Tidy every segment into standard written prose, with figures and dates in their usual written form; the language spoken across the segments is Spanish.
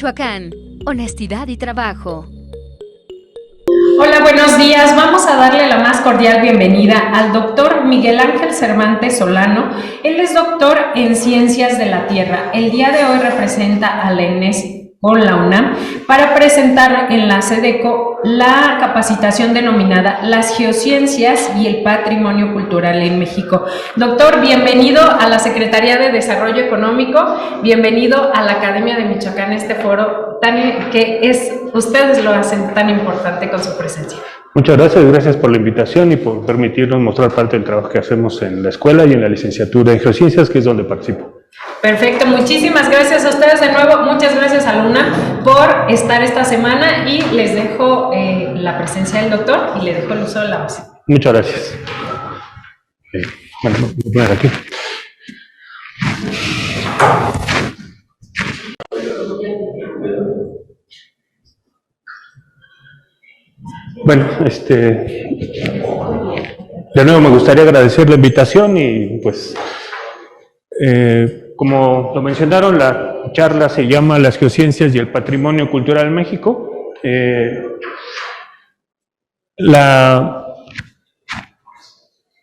Michoacán, honestidad y trabajo. Hola, buenos días. Vamos a darle la más cordial bienvenida al doctor Miguel Ángel Cervantes Solano. Él es doctor en Ciencias de la Tierra. El día de hoy representa a la ENES con la UNAM para presentar en la SEDECO la capacitación denominada Las Geociencias y el Patrimonio Cultural en México. Doctor, bienvenido a la Secretaría de Desarrollo Económico, bienvenido a la Academia de Michoacán, este foro ustedes lo hacen tan importante con su presencia. Muchas gracias por la invitación y por permitirnos mostrar parte del trabajo que hacemos en la escuela y en la licenciatura en Geociencias, que es donde participo. Perfecto, muchísimas gracias a ustedes de nuevo, muchas gracias a Luna por estar esta semana y les dejo la presencia del doctor y le dejo el uso de la voz. Muchas gracias. Bueno, voy a poner aquí. Bueno, de nuevo me gustaría agradecer la invitación y pues como lo mencionaron, la charla se llama Las Geociencias y el Patrimonio Cultural en México.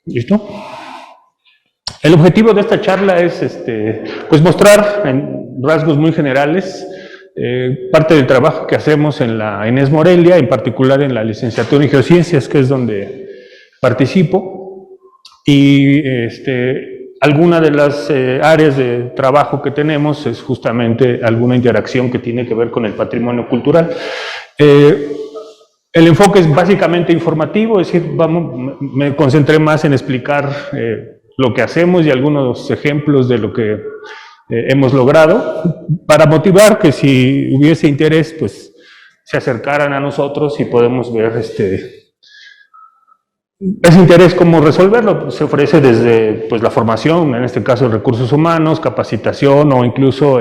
¿Listo? El objetivo de esta charla es pues mostrar en rasgos muy generales parte del trabajo que hacemos en la ENES Morelia, en particular en la licenciatura en Geociencias, que es donde participo, y alguna de las áreas de trabajo que tenemos es justamente alguna interacción que tiene que ver con el patrimonio cultural. El enfoque es básicamente informativo, es decir, me concentré más en explicar lo que hacemos y algunos ejemplos de lo que hemos logrado, para motivar que si hubiese interés, pues se acercaran a nosotros y podemos ver ese interés, cómo resolverlo. Se ofrece desde pues la formación, en este caso recursos humanos, capacitación, o incluso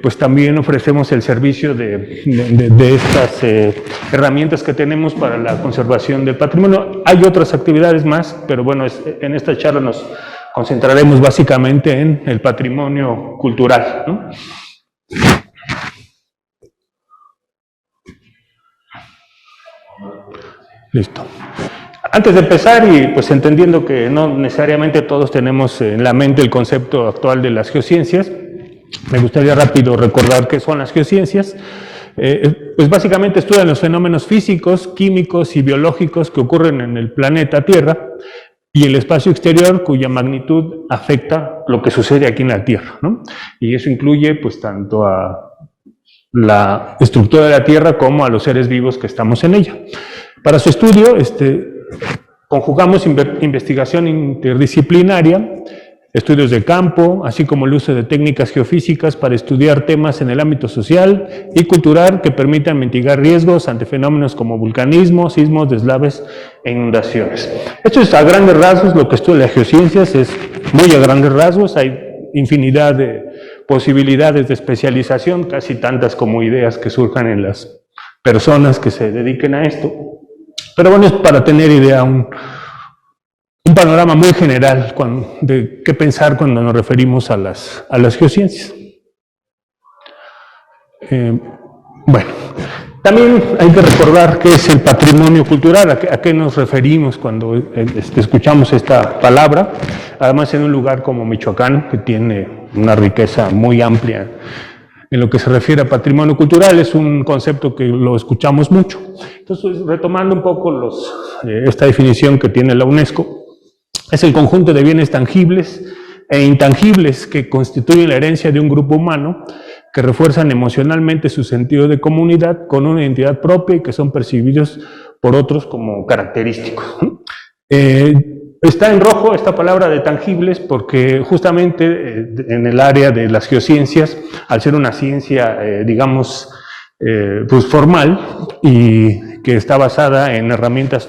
pues también ofrecemos el servicio de estas herramientas que tenemos para la conservación del patrimonio. Hay otras actividades más, pero bueno, en esta charla nos concentraremos básicamente en el patrimonio cultural, ¿no? Listo. Antes de empezar, y pues entendiendo que no necesariamente todos tenemos en la mente el concepto actual de las geociencias, me gustaría rápido recordar qué son las geociencias. Pues básicamente estudian los fenómenos físicos, químicos y biológicos que ocurren en el planeta Tierra y el espacio exterior, cuya magnitud afecta lo que sucede aquí en la Tierra, ¿no? Y eso incluye pues tanto a la estructura de la Tierra como a los seres vivos que estamos en ella. Para su estudio conjugamos investigación interdisciplinaria, estudios de campo, así como el uso de técnicas geofísicas para estudiar temas en el ámbito social y cultural que permitan mitigar riesgos ante fenómenos como vulcanismo, sismos, deslaves e inundaciones. Esto es a grandes rasgos lo que estudia las geociencias, es muy a grandes rasgos, hay infinidad de posibilidades de especialización, casi tantas como ideas que surjan en las personas que se dediquen a esto. Pero bueno, es para tener idea, un panorama muy general de qué pensar cuando nos referimos a las geociencias. Bueno, también hay que recordar qué es el patrimonio cultural, a qué nos referimos cuando escuchamos esta palabra, además en un lugar como Michoacán, que tiene una riqueza muy amplia en lo que se refiere a patrimonio cultural, es un concepto que lo escuchamos mucho. Entonces, retomando un poco esta definición que tiene la UNESCO, es el conjunto de bienes tangibles e intangibles que constituyen la herencia de un grupo humano, que refuerzan emocionalmente su sentido de comunidad con una identidad propia y que son percibidos por otros como característicos. Está en rojo esta palabra de tangibles porque justamente en el área de las geociencias, al ser una ciencia, digamos, pues formal y que está basada en herramientas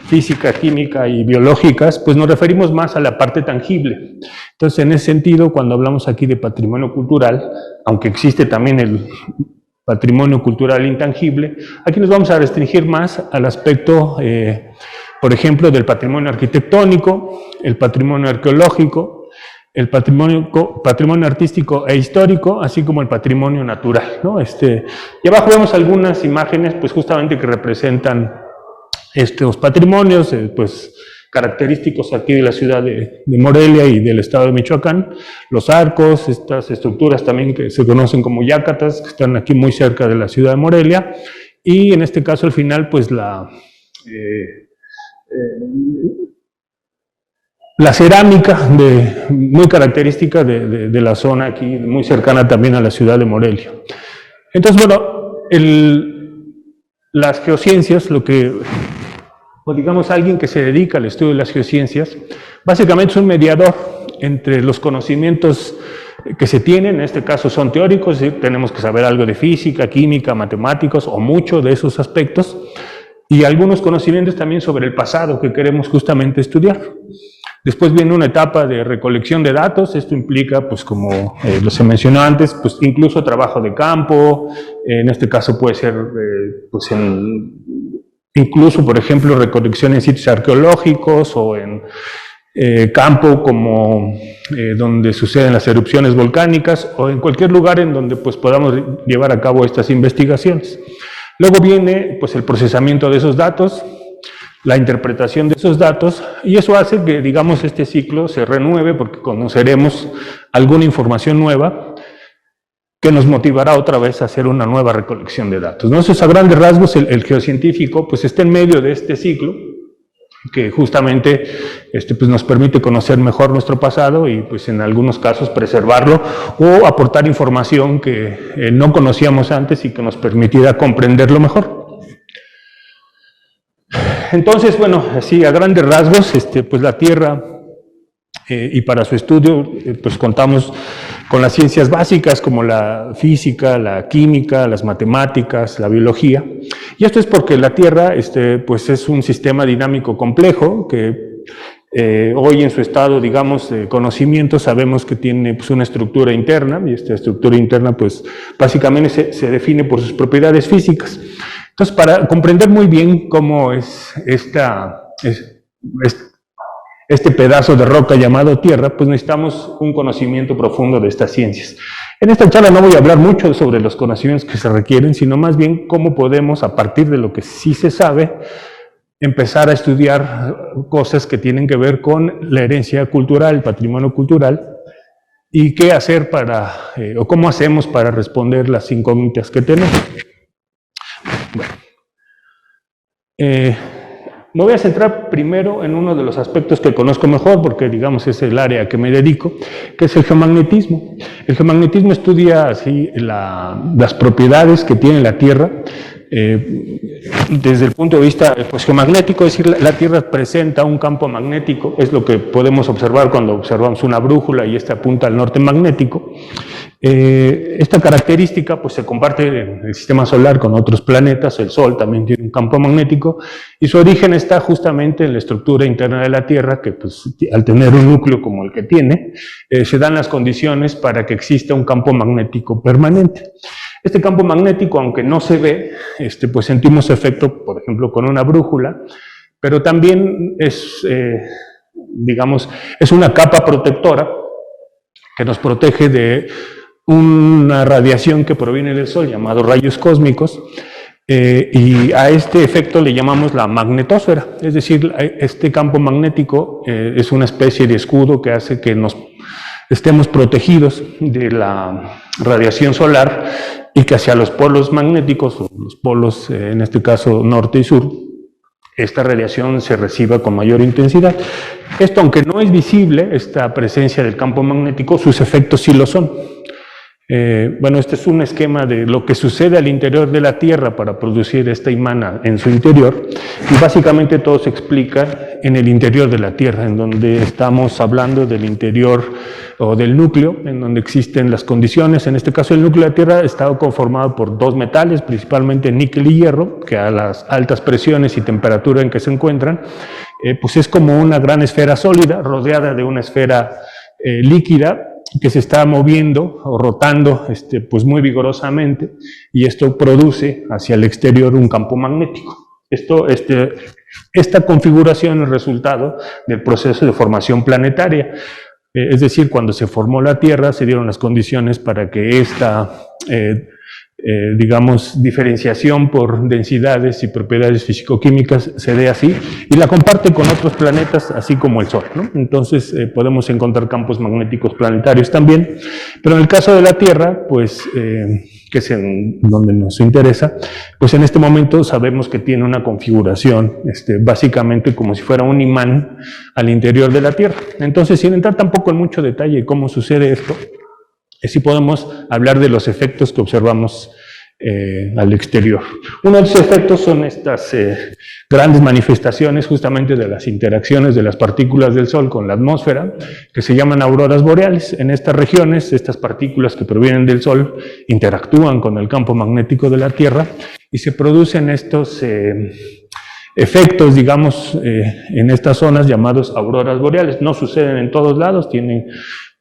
física, química y biológicas, pues nos referimos más a la parte tangible. Entonces, en ese sentido, cuando hablamos aquí de patrimonio cultural, aunque existe también el patrimonio cultural intangible, aquí nos vamos a restringir más al aspecto, por ejemplo, del patrimonio arquitectónico, el patrimonio arqueológico, el patrimonio artístico e histórico, así como el patrimonio natural, ¿no? Y abajo vemos algunas imágenes, pues justamente que representan estos patrimonios, pues característicos aquí de la ciudad de Morelia y del estado de Michoacán, los arcos, estas estructuras también que se conocen como yácatas, que están aquí muy cerca de la ciudad de Morelia, y en este caso al final, pues la cerámica muy característica de la zona aquí, muy cercana también a la ciudad de Morelia. Entonces, bueno, las geociencias, o digamos alguien que se dedica al estudio de las geociencias, básicamente es un mediador entre los conocimientos que se tienen, en este caso son teóricos, ¿sí? Tenemos que saber algo de física, química, matemáticos, o mucho de esos aspectos, y algunos conocimientos también sobre el pasado que queremos justamente estudiar. Después viene una etapa de recolección de datos, esto implica, pues como se mencionó antes, pues incluso trabajo de campo, en este caso puede ser, pues incluso, por ejemplo, recolección en sitios arqueológicos o en campo como donde suceden las erupciones volcánicas o en cualquier lugar en donde pues podamos llevar a cabo estas investigaciones. Luego viene pues el procesamiento de esos datos, la interpretación de esos datos, y eso hace que, digamos, este ciclo se renueve porque conoceremos alguna información nueva que nos motivará otra vez a hacer una nueva recolección de datos, ¿no? Entonces, a grandes rasgos, el geocientífico pues está en medio de este ciclo que justamente pues nos permite conocer mejor nuestro pasado y pues en algunos casos preservarlo o aportar información que no conocíamos antes y que nos permitiera comprenderlo mejor. Entonces, bueno, así a grandes rasgos, pues la Tierra, y para su estudio, pues contamos con las ciencias básicas como la física, la química, las matemáticas, la biología. Y esto es porque la Tierra, pues es un sistema dinámico complejo que hoy en su estado, digamos, de conocimiento sabemos que tiene pues, una estructura interna, y esta estructura interna, pues básicamente se define por sus propiedades físicas. Entonces, para comprender muy bien cómo es este pedazo de roca llamado Tierra, pues necesitamos un conocimiento profundo de estas ciencias. En esta charla no voy a hablar mucho sobre los conocimientos que se requieren, sino más bien cómo podemos, a partir de lo que sí se sabe, empezar a estudiar cosas que tienen que ver con la herencia cultural, el patrimonio cultural, y qué hacer o cómo hacemos para responder las incógnitas que tenemos. Bueno, me voy a centrar primero en uno de los aspectos que conozco mejor, porque digamos es el área que me dedico, que es el geomagnetismo. El geomagnetismo estudia así las propiedades que tiene la Tierra desde el punto de vista pues, geomagnético, es decir, la Tierra presenta un campo magnético, es lo que podemos observar cuando observamos una brújula y esta apunta al norte magnético. Esta característica pues, se comparte en el sistema solar con otros planetas, el Sol también tiene un campo magnético, y su origen está justamente en la estructura interna de la Tierra, que pues, al tener un núcleo como el que tiene, se dan las condiciones para que exista un campo magnético permanente. Este campo magnético, aunque no se ve, pues sentimos efecto, por ejemplo, con una brújula, pero también es, digamos, es una capa protectora que nos protege de una radiación que proviene del Sol, llamado rayos cósmicos, y a este efecto le llamamos la magnetosfera, es decir, este campo magnético es una especie de escudo que hace que estemos protegidos de la radiación solar y que hacia los polos magnéticos, o los polos, en este caso norte y sur, esta radiación se reciba con mayor intensidad. Esto, aunque no es visible, esta presencia del campo magnético, sus efectos sí lo son. Bueno, este es un esquema de lo que sucede al interior de la Tierra para producir esta imán en su interior, y básicamente todo se explica en el interior de la Tierra, en donde estamos hablando del interior o del núcleo, en donde existen las condiciones. En este caso el núcleo de la Tierra está conformado por dos metales, principalmente níquel y hierro, que a las altas presiones y temperatura en que se encuentran, pues es como una gran esfera sólida rodeada de una esfera líquida, que se está moviendo o rotando pues muy vigorosamente, y esto produce hacia el exterior un campo magnético. Esta configuración es resultado del proceso de formación planetaria. Es decir, cuando se formó la Tierra se dieron las condiciones para que esta, digamos, diferenciación por densidades y propiedades físico-químicas se dé así, y la comparte con otros planetas, así como el Sol, ¿no? Entonces podemos encontrar campos magnéticos planetarios también, pero en el caso de la Tierra, pues, que es en donde nos interesa, pues en este momento sabemos que tiene una configuración básicamente como si fuera un imán al interior de la Tierra. Entonces, sin entrar tampoco en mucho detalle cómo sucede esto, sí podemos hablar de los efectos que observamos al exterior. Uno de los efectos son estas grandes manifestaciones justamente de las interacciones de las partículas del Sol con la atmósfera, que se llaman auroras boreales. En estas regiones, estas partículas que provienen del Sol interactúan con el campo magnético de la Tierra y se producen estos efectos, digamos, en estas zonas llamados auroras boreales. No suceden en todos lados, tienen...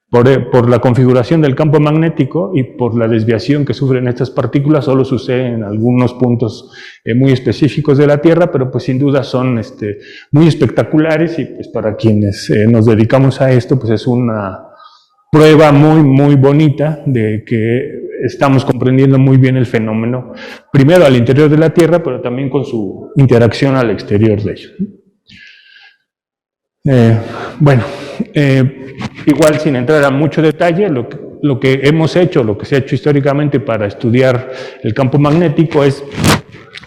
Por la configuración del campo magnético y por la desviación que sufren estas partículas, solo sucede en algunos puntos muy específicos de la Tierra, pero pues sin duda son muy espectaculares, y pues para quienes nos dedicamos a esto, pues es una prueba muy, muy bonita de que estamos comprendiendo muy bien el fenómeno, primero al interior de la Tierra, pero también con su interacción al exterior de ello. Igual sin entrar a mucho detalle, lo que hemos hecho, lo que se ha hecho históricamente para estudiar el campo magnético es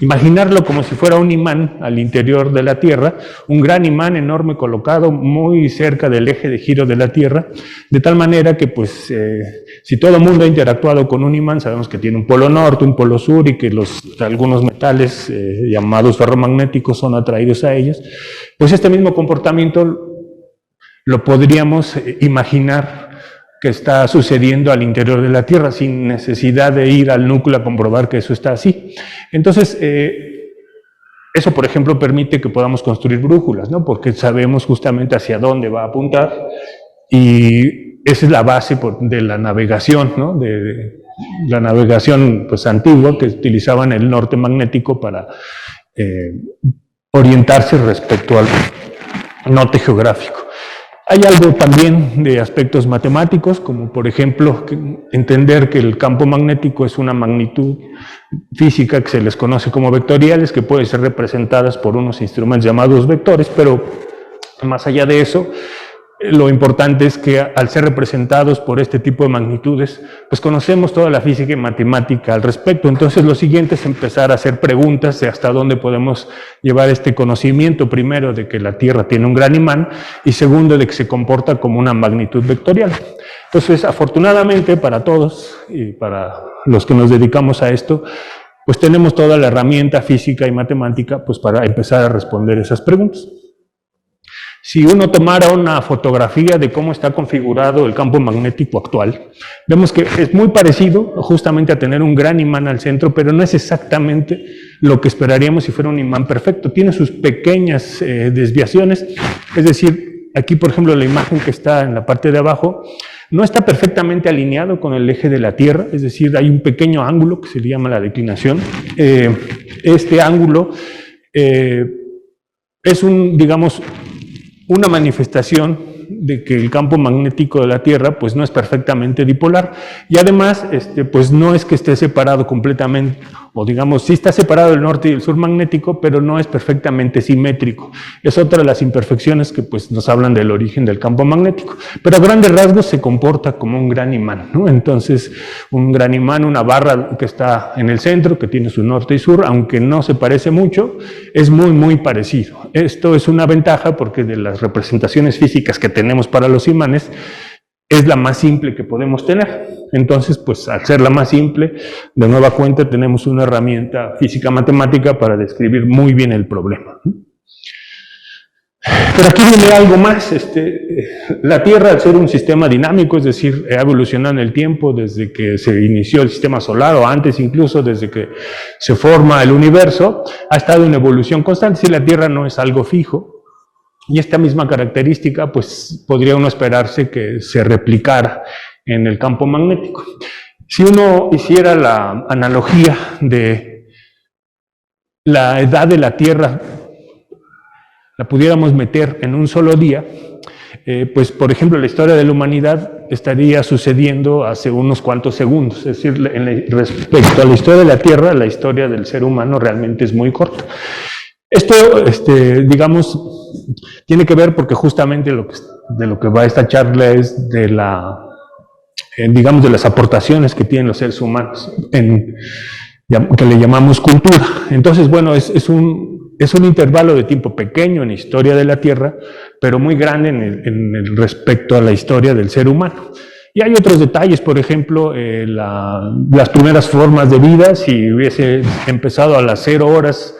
imaginarlo como si fuera un imán al interior de la Tierra, un gran imán enorme colocado muy cerca del eje de giro de la Tierra, de tal manera que pues si todo el mundo ha interactuado con un imán, sabemos que tiene un polo norte, un polo sur, y que algunos metales llamados ferromagnéticos son atraídos a ellos, pues este mismo comportamiento lo podríamos imaginar que está sucediendo al interior de la Tierra, sin necesidad de ir al núcleo a comprobar que eso está así. Entonces, eso, por ejemplo, permite que podamos construir brújulas, ¿no? Porque sabemos justamente hacia dónde va a apuntar, y esa es la base de la navegación, ¿no? De la navegación pues, antigua, que utilizaban el norte magnético para orientarse respecto al norte geográfico. Hay algo también de aspectos matemáticos, como por ejemplo entender que el campo magnético es una magnitud física que se les conoce como vectoriales, que pueden ser representadas por unos instrumentos llamados vectores, pero más allá de eso, lo importante es que al ser representados por este tipo de magnitudes, pues conocemos toda la física y matemática al respecto. Entonces lo siguiente es empezar a hacer preguntas de hasta dónde podemos llevar este conocimiento, primero de que la Tierra tiene un gran imán, y segundo de que se comporta como una magnitud vectorial. Entonces, afortunadamente para todos y para los que nos dedicamos a esto, pues tenemos toda la herramienta física y matemática pues para empezar a responder esas preguntas. Si uno tomara una fotografía de cómo está configurado el campo magnético actual, vemos que es muy parecido justamente a tener un gran imán al centro, pero no es exactamente lo que esperaríamos si fuera un imán perfecto. Tiene sus pequeñas desviaciones, es decir, aquí por ejemplo la imagen que está en la parte de abajo no está perfectamente alineado con el eje de la Tierra, es decir, hay un pequeño ángulo que se le llama la declinación. Este ángulo es digamos, una manifestación de que el campo magnético de la Tierra pues no es perfectamente dipolar, y además pues no es que esté separado completamente, o digamos sí está separado el norte y el sur magnético, pero no es perfectamente simétrico. Es otra de las imperfecciones que pues nos hablan del origen del campo magnético, pero a grandes rasgos se comporta como un gran imán, ¿no? Entonces un gran imán, una barra que está en el centro, que tiene su norte y sur, aunque no se parece mucho, es muy muy parecido. Esto es una ventaja porque de las representaciones físicas que tenemos para los imanes, es la más simple que podemos tener. Entonces, pues al ser la más simple, de nueva cuenta tenemos una herramienta física-matemática para describir muy bien el problema. Pero aquí viene algo más. La Tierra, al ser un sistema dinámico, es decir, ha evolucionado en el tiempo desde que se inició el sistema solar, o antes incluso, desde que se forma el universo, ha estado en evolución constante. Si la Tierra no es algo fijo, y esta misma característica, pues podría uno esperarse que se replicara en el campo magnético. Si uno hiciera la analogía de la edad de la Tierra, la pudiéramos meter en un solo día, pues por ejemplo la historia de la humanidad estaría sucediendo hace unos cuantos segundos, es decir, respecto a la historia de la Tierra, la historia del ser humano realmente es muy corta. Esto, digamos, tiene que ver porque justamente de lo que va esta charla es de digamos, de las aportaciones que tienen los seres humanos, que le llamamos cultura. Entonces, bueno, es un intervalo de tiempo pequeño en la historia de la Tierra, pero muy grande respecto a la historia del ser humano. Y hay otros detalles, por ejemplo, las primeras formas de vida, si hubiese empezado a las 0 horas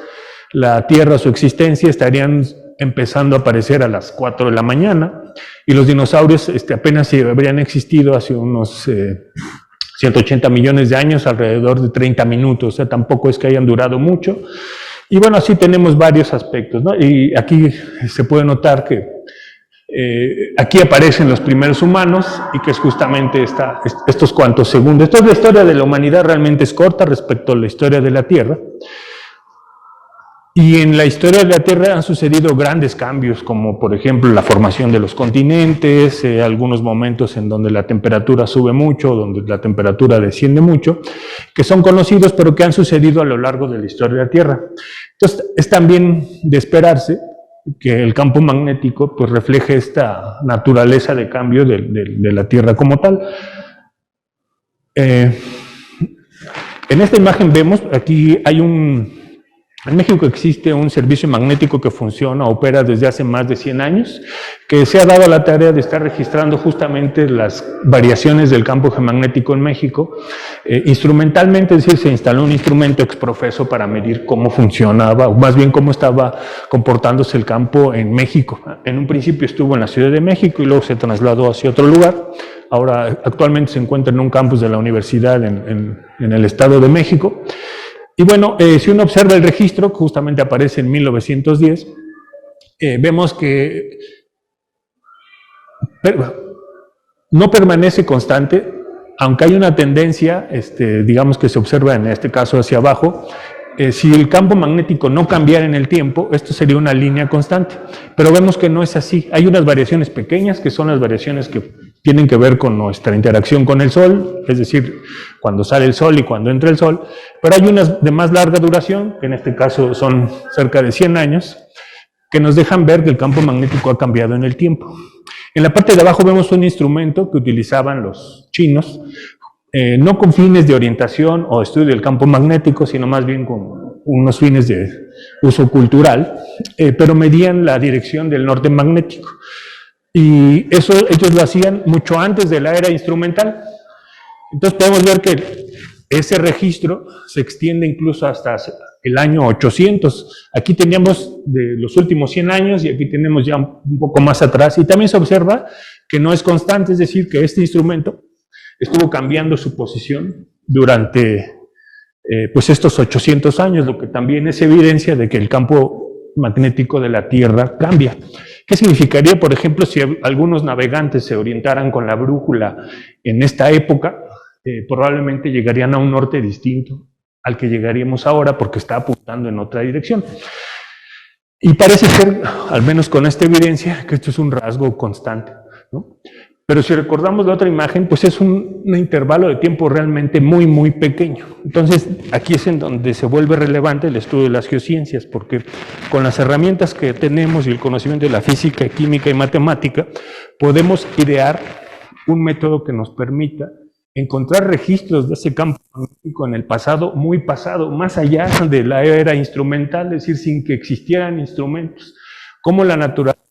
la Tierra, su existencia, estarían empezando a aparecer a las 4 de la mañana, y los dinosaurios apenas habrían existido hace unos 180 millones de años, alrededor de 30 minutos, o sea, tampoco es que hayan durado mucho. Y bueno, así tenemos varios aspectos, ¿no? Y aquí se puede notar que aquí aparecen los primeros humanos y que es justamente estos cuantos segundos. Entonces la historia de la humanidad realmente es corta respecto a la historia de la Tierra. Y en la historia de la Tierra han sucedido grandes cambios, como por ejemplo la formación de los continentes, algunos momentos en donde la temperatura sube mucho, donde la temperatura desciende mucho, que son conocidos pero que han sucedido a lo largo de la historia de la Tierra. Entonces es también de esperarse que el campo magnético pues refleje esta naturaleza de cambio de la Tierra como tal. En esta imagen vemos, aquí hay en México existe un servicio magnético que funciona, opera desde hace más de 100 años, que se ha dado la tarea de estar registrando justamente las variaciones del campo geomagnético en México, instrumentalmente, es decir, se instaló un instrumento exprofeso para medir cómo funcionaba, o más bien cómo estaba comportándose el campo en México. En un principio estuvo en la Ciudad de México y luego se trasladó hacia otro lugar. Ahora, actualmente se encuentra en un campus de la universidad en el Estado de México. Y bueno, si uno observa el registro, que justamente aparece en 1910, vemos que no permanece constante, aunque hay una tendencia, digamos que se observa en este caso hacia abajo. Si el campo magnético no cambiara en el tiempo, esto sería una línea constante, pero vemos que no es así. Hay unas variaciones pequeñas que son las variaciones que tienen que ver con nuestra interacción con el Sol, es decir, cuando sale el Sol y cuando entra el Sol, pero hay unas de más larga duración, que en este caso son cerca de 100 años, que nos dejan ver que el campo magnético ha cambiado en el tiempo. En la parte de abajo vemos un instrumento que utilizaban los chinos, no con fines de orientación o estudio del campo magnético, sino más bien con unos fines de uso cultural, pero medían la dirección del norte magnético. Y eso ellos lo hacían mucho antes de la era instrumental. Entonces podemos ver que ese registro se extiende incluso hasta el año 800. Aquí teníamos de los últimos 100 años y aquí tenemos ya un poco más atrás. Y también se observa que no es constante, es decir, que este instrumento estuvo cambiando su posición durante pues estos 800 años, lo que también es evidencia de que el campo magnético de la Tierra cambia. ¿Qué significaría, por ejemplo, si algunos navegantes se orientaran con la brújula en esta época? Probablemente llegarían a un norte distinto al que llegaríamos ahora porque está apuntando en otra dirección. Y parece ser, al menos con esta evidencia, que esto es un rasgo constante, ¿no? Pero si recordamos la otra imagen, pues es un intervalo de tiempo realmente muy, muy pequeño. Entonces, aquí es en donde se vuelve relevante el estudio de las geociencias, porque con las herramientas que tenemos y el conocimiento de la física, química y matemática, podemos idear un método que nos permita encontrar registros de ese campo magnético en el pasado, muy pasado, más allá de la era instrumental, es decir, sin que existieran instrumentos. Cómo la naturaleza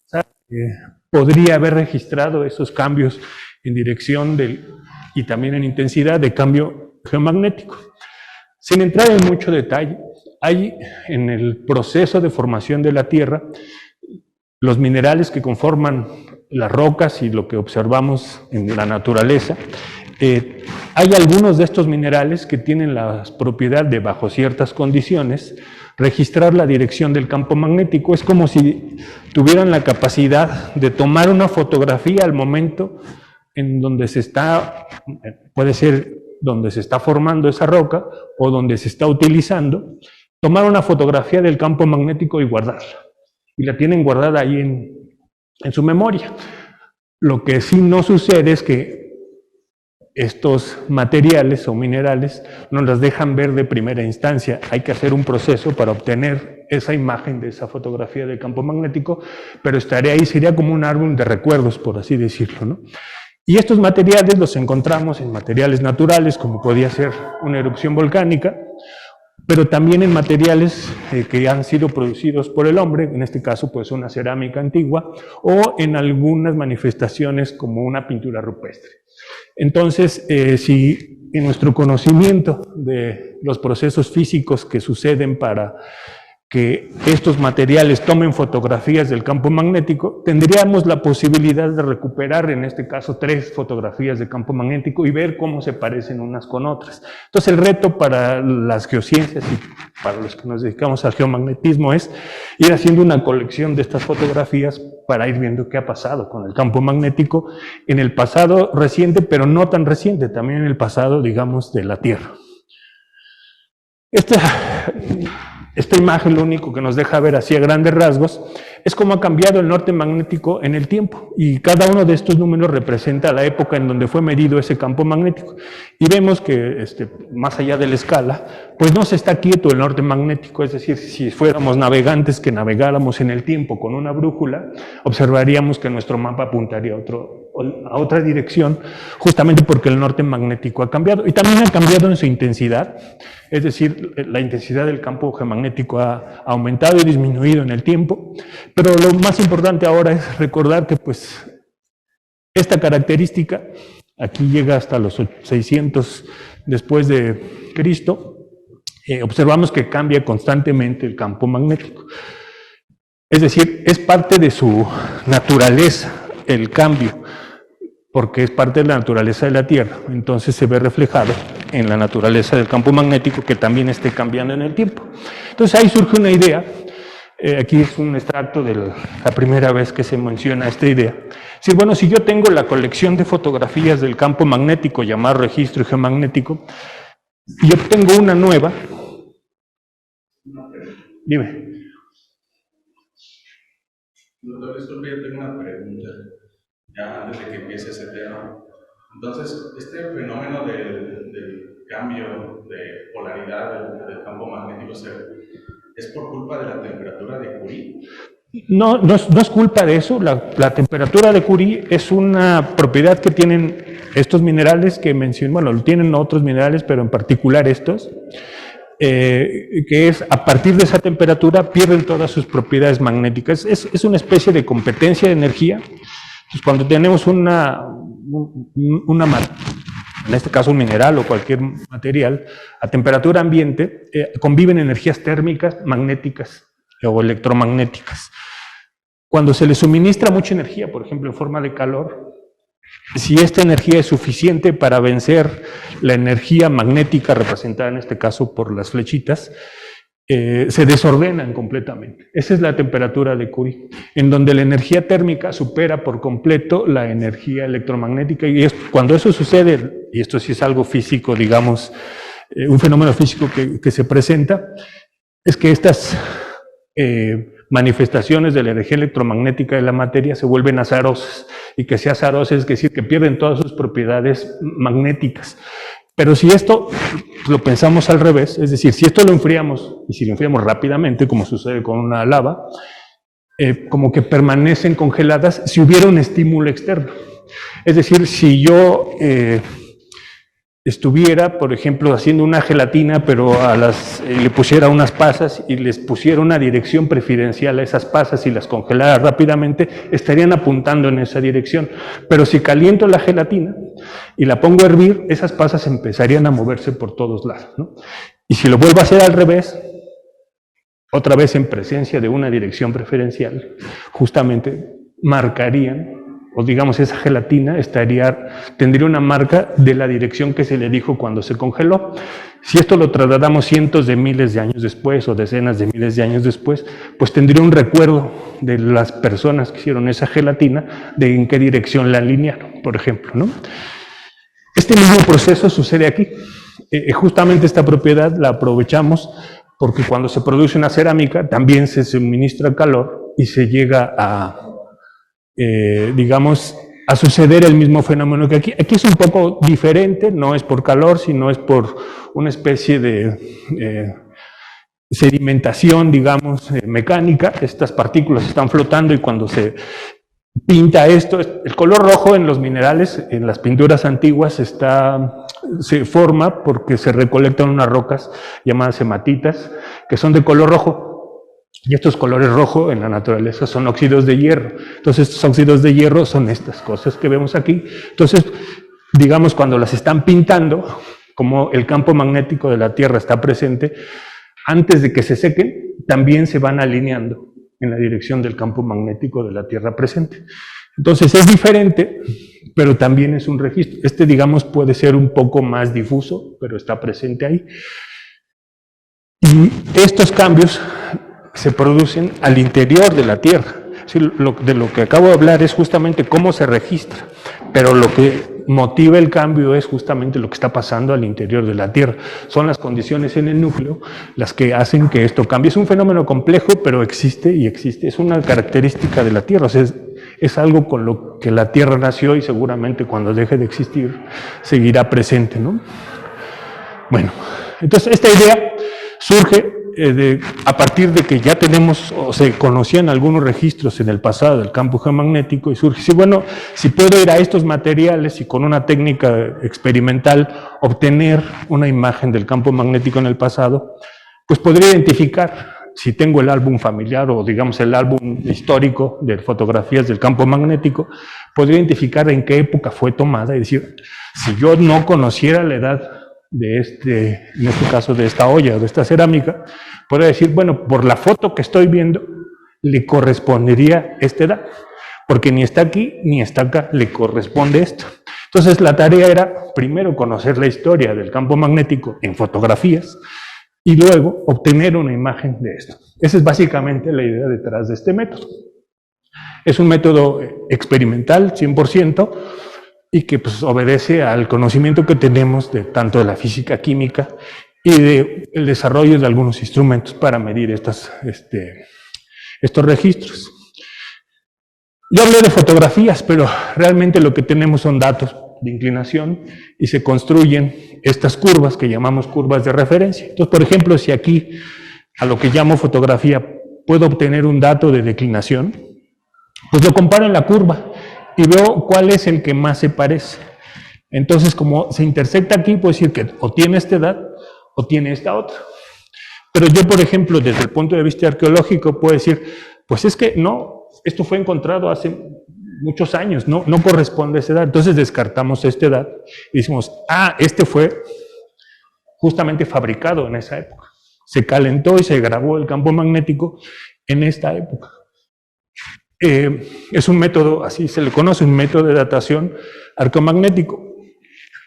podría haber registrado esos cambios en dirección y también en intensidad de cambio geomagnético. Sin entrar en mucho detalle, hay en el proceso de formación de la Tierra los minerales que conforman las rocas y lo que observamos en la naturaleza. Hay algunos de estos minerales que tienen la propiedad de, bajo ciertas condiciones, registrar la dirección del campo magnético. Es como si tuvieran la capacidad de tomar una fotografía al momento en donde se está, puede ser donde se está formando esa roca o donde se está utilizando, tomar una fotografía del campo magnético y guardarla. Y la tienen guardada ahí en su memoria. Lo que sí no sucede es que estos materiales o minerales no las dejan ver de primera instancia. Hay que hacer un proceso para obtener esa imagen de esa fotografía del campo magnético, pero estaría ahí, sería como un árbol de recuerdos, por así decirlo, ¿no? Y estos materiales los encontramos en materiales naturales, como podía ser una erupción volcánica, pero también en materiales que han sido producidos por el hombre, en este caso pues una cerámica antigua, o en algunas manifestaciones como una pintura rupestre. Entonces, si en nuestro conocimiento de los procesos físicos que suceden para que estos materiales tomen fotografías del campo magnético, tendríamos la posibilidad de recuperar, en este caso, 3 fotografías de campo magnético y ver cómo se parecen unas con otras. Entonces, el reto para las geociencias y para los que nos dedicamos al geomagnetismo es ir haciendo una colección de estas fotografías para ir viendo qué ha pasado con el campo magnético en el pasado reciente, pero no tan reciente, también en el pasado, digamos, de la Tierra. Esta imagen lo único que nos deja ver así a grandes rasgos es cómo ha cambiado el norte magnético en el tiempo, y cada uno de estos números representa la época en donde fue medido ese campo magnético, y vemos que más allá de la escala, pues no se está quieto el norte magnético. Es decir, si fuéramos navegantes que navegáramos en el tiempo con una brújula, observaríamos que nuestro mapa apuntaría a otra dirección, justamente porque el norte magnético ha cambiado, y también ha cambiado en su intensidad. Es decir, la intensidad del campo geomagnético ha aumentado y disminuido en el tiempo, pero lo más importante ahora es recordar que pues esta característica, aquí llega hasta los 600 después de Cristo, observamos que cambia constantemente el campo magnético. Es decir, es parte de su naturaleza el cambio, porque es parte de la naturaleza de la Tierra, entonces se ve reflejado en la naturaleza del campo magnético que también esté cambiando en el tiempo. Entonces ahí surge una idea, aquí es un extracto de la primera vez que se menciona esta idea. Sí, bueno, si yo tengo la colección de fotografías del campo magnético llamado registro geomagnético, y obtengo una nueva, dime. Doctor, disculpe, yo tengo una pregunta, ya antes de que empiece ese tema. Entonces, este fenómeno del cambio de polaridad del campo magnético es por culpa de la temperatura de Curie. No es culpa de eso. La temperatura de Curie es una propiedad que tienen estos minerales que mencioné, bueno, lo tienen otros minerales, pero en particular estos, que es a partir de esa temperatura pierden todas sus propiedades magnéticas. Es una especie de competencia de energía. Entonces, cuando tenemos en este caso un mineral o cualquier material, a temperatura ambiente, conviven energías térmicas, magnéticas o electromagnéticas. Cuando se le suministra mucha energía, por ejemplo en forma de calor, si esta energía es suficiente para vencer la energía magnética representada en este caso por las flechitas, se desordenan completamente. Esa es la temperatura de Curie, en donde la energía térmica supera por completo la energía electromagnética, y cuando eso sucede, y esto sí es algo físico, digamos, un fenómeno físico que se presenta, es que estas manifestaciones de la energía electromagnética de la materia se vuelven azarosas, y que sea azarosa es decir, que pierden todas sus propiedades magnéticas. Pero si esto lo pensamos al revés, es decir, si esto lo enfriamos, y si lo enfriamos rápidamente, como sucede con una lava, como que permanecen congeladas si hubiera un estímulo externo. Es decir, si yo estuviera, por ejemplo, haciendo una gelatina, pero le pusiera unas pasas y les pusiera una dirección preferencial a esas pasas y las congelara rápidamente, estarían apuntando en esa dirección. Pero si caliento la gelatina y la pongo a hervir, esas pasas empezarían a moverse por todos lados, ¿no? Y si lo vuelvo a hacer al revés, otra vez en presencia de una dirección preferencial, justamente marcarían, o digamos esa gelatina tendría una marca de la dirección que se le dijo cuando se congeló. Si esto lo trasladamos cientos de miles de años después o decenas de miles de años después, pues tendría un recuerdo de las personas que hicieron esa gelatina, de en qué dirección la alinearon, por ejemplo, ¿no? Este mismo proceso sucede aquí. Justamente esta propiedad la aprovechamos porque cuando se produce una cerámica también se suministra calor y se llega a digamos, a suceder el mismo fenómeno que aquí. Aquí es un poco diferente, no es por calor, sino es por una especie de sedimentación, digamos, mecánica. Estas partículas están flotando y cuando se pinta esto, el color rojo en los minerales, en las pinturas antiguas, se forma porque se recolectan unas rocas llamadas hematitas, que son de color rojo. Y estos colores rojos en la naturaleza son óxidos de hierro. Entonces, estos óxidos de hierro son estas cosas que vemos aquí. Entonces, digamos, cuando las están pintando, como el campo magnético de la Tierra está presente, antes de que se sequen, también se van alineando en la dirección del campo magnético de la Tierra presente. Entonces, es diferente, pero también es un registro. Este, digamos, puede ser un poco más difuso, pero está presente ahí. Y estos cambios se producen al interior de la Tierra. Sí, de lo que acabo de hablar es justamente cómo se registra, pero lo que motiva el cambio es justamente lo que está pasando al interior de la Tierra. Son las condiciones en el núcleo las que hacen que esto cambie. Es un fenómeno complejo, pero existe y existe. Es una característica de la Tierra. O sea, es algo con lo que la Tierra nació y seguramente cuando deje de existir seguirá presente, ¿no? Bueno, entonces esta idea surge a partir de que ya tenemos, o se conocían algunos registros en el pasado del campo geomagnético, y surge, sí, bueno, si puedo ir a estos materiales y con una técnica experimental obtener una imagen del campo magnético en el pasado, pues podría identificar, si tengo el álbum familiar o digamos el álbum histórico de fotografías del campo magnético, podría identificar en qué época fue tomada y decir, si yo no conociera la edad de en este caso de esta olla o de esta cerámica, podría decir, bueno, por la foto que estoy viendo, le correspondería esta edad, porque ni está aquí ni está acá, le corresponde esto. Entonces la tarea era primero conocer la historia del campo magnético en fotografías y luego obtener una imagen de esto. Esa es básicamente la idea detrás de este método. Es un método experimental, 100%, y que pues obedece al conocimiento que tenemos de tanto de la física química y del desarrollo de algunos instrumentos para medir estos registros. Yo hablé de fotografías, pero realmente lo que tenemos son datos de inclinación y se construyen estas curvas que llamamos curvas de referencia. Entonces, por ejemplo, si aquí a lo que llamo fotografía puedo obtener un dato de declinación, pues lo comparo en la curva y veo cuál es el que más se parece. Entonces, como se intersecta aquí, puedo decir que o tiene esta edad o tiene esta otra. Pero yo, por ejemplo, desde el punto de vista arqueológico, puedo decir, pues es que no, esto fue encontrado hace muchos años, no corresponde a esa edad. Entonces descartamos esta edad y decimos, este fue justamente fabricado en esa época. Se calentó y se grabó el campo magnético en esta época. Es un método, así se le conoce, un método de datación arqueomagnético.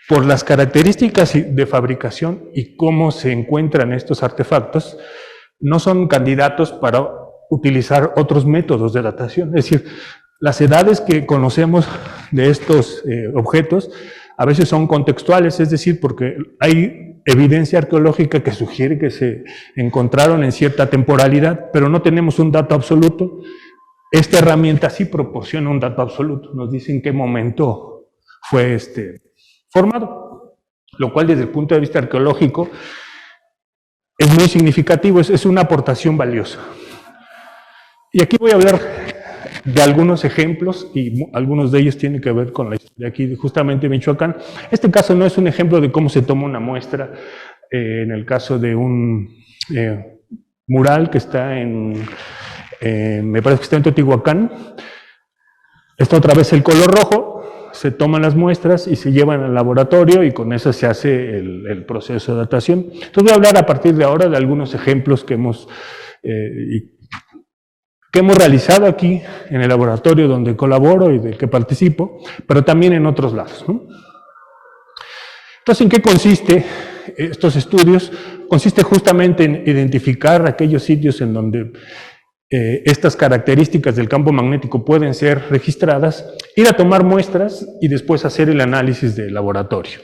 Por las características de fabricación y cómo se encuentran estos artefactos, no son candidatos para utilizar otros métodos de datación. Es decir, las edades que conocemos de estos objetos a veces son contextuales, es decir, porque hay evidencia arqueológica que sugiere que se encontraron en cierta temporalidad, pero no tenemos un dato absoluto. Esta herramienta sí proporciona un dato absoluto, nos dice en qué momento fue formado, lo cual desde el punto de vista arqueológico es muy significativo, es una aportación valiosa. Y aquí voy a hablar de algunos ejemplos, y algunos de ellos tienen que ver con la historia aquí, justamente de Michoacán. Este caso no es un ejemplo de cómo se toma una muestra, en el caso de un mural que está me parece que está en Teotihuacán. Está otra vez el color rojo, se toman las muestras y se llevan al laboratorio y con eso se hace el proceso de datación. Entonces voy a hablar a partir de ahora de algunos ejemplos que hemos realizado aquí en el laboratorio donde colaboro y del que participo, pero también en otros lados, ¿no? Entonces, ¿en qué consiste estos estudios? Consiste justamente en identificar aquellos sitios en donde estas características del campo magnético pueden ser registradas, ir a tomar muestras y después hacer el análisis de laboratorio.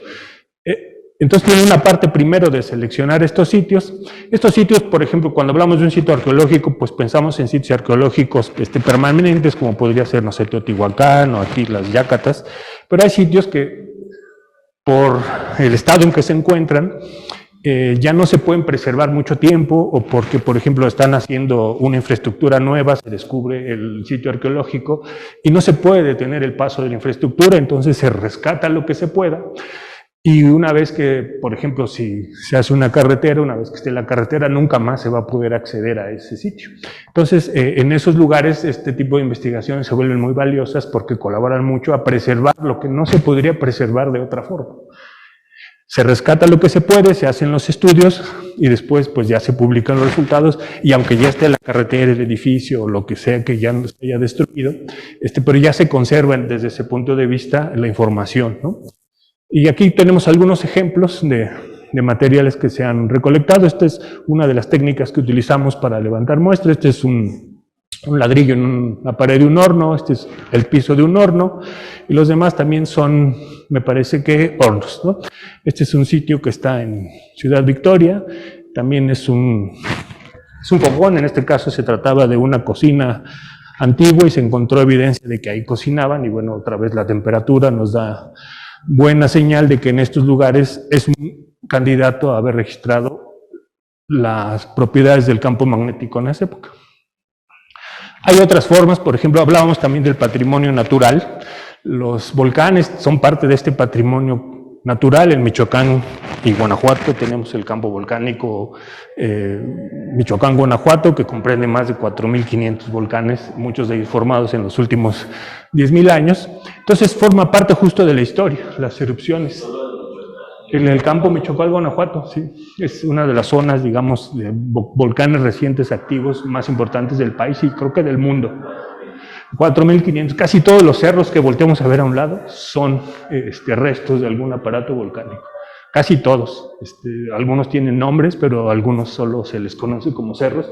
Entonces tiene una parte primero de seleccionar estos sitios. Estos sitios, por ejemplo, cuando hablamos de un sitio arqueológico, pues pensamos en sitios arqueológicos permanentes, como podría ser, no sé, Teotihuacán o aquí las Yácatas, pero hay sitios que, por el estado en que se encuentran, ya no se pueden preservar mucho tiempo, o porque, por ejemplo, están haciendo una infraestructura nueva, se descubre el sitio arqueológico y no se puede detener el paso de la infraestructura, entonces se rescata lo que se pueda. Y una vez que, por ejemplo, si se hace una carretera, una vez que esté la carretera, nunca más se va a poder acceder a ese sitio. Entonces, en esos lugares, este tipo de investigaciones se vuelven muy valiosas porque colaboran mucho a preservar lo que no se podría preservar de otra forma. Se rescata lo que se puede, se hacen los estudios y después pues ya se publican los resultados, y aunque ya esté la carretera, el edificio o lo que sea que ya no se haya destruido, pero ya se conserva desde ese punto de vista la información, ¿no? Y aquí tenemos algunos ejemplos de materiales que se han recolectado. Esta es una de las técnicas que utilizamos para levantar muestras. Este es un ladrillo en la pared de un horno, este es el piso de un horno, y los demás también son, me parece que, hornos, ¿no? Este es un sitio que está en Ciudad Victoria, también es un fogón. En este caso se trataba de una cocina antigua y se encontró evidencia de que ahí cocinaban, y bueno, otra vez la temperatura nos da buena señal de que en estos lugares es un candidato a haber registrado las propiedades del campo magnético en esa época. Hay otras formas, por ejemplo, hablábamos también del patrimonio natural. Los volcanes son parte de este patrimonio natural. En Michoacán y Guanajuato tenemos el campo volcánico Michoacán-Guanajuato, que comprende más de 4.500 volcanes, muchos de ellos formados en los últimos 10.000 años. Entonces forma parte justo de la historia, las erupciones. En el campo Michoacán-Guanajuato, sí, es una de las zonas, digamos, de volcanes recientes activos más importantes del país y creo que del mundo. 4.500, casi todos los cerros que volteamos a ver a un lado son restos de algún aparato volcánico. Casi todos. Algunos tienen nombres, pero algunos solo se les conoce como cerros.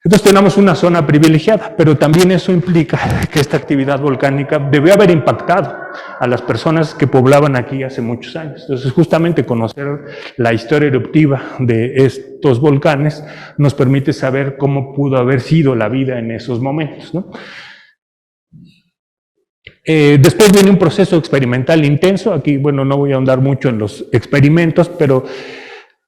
Entonces tenemos una zona privilegiada, pero también eso implica que esta actividad volcánica debió haber impactado a las personas que poblaban aquí hace muchos años. Entonces justamente conocer la historia eruptiva de estos volcanes nos permite saber cómo pudo haber sido la vida en esos momentos, ¿no? Después viene un proceso experimental intenso. Aquí, bueno, no voy a ahondar mucho en los experimentos, pero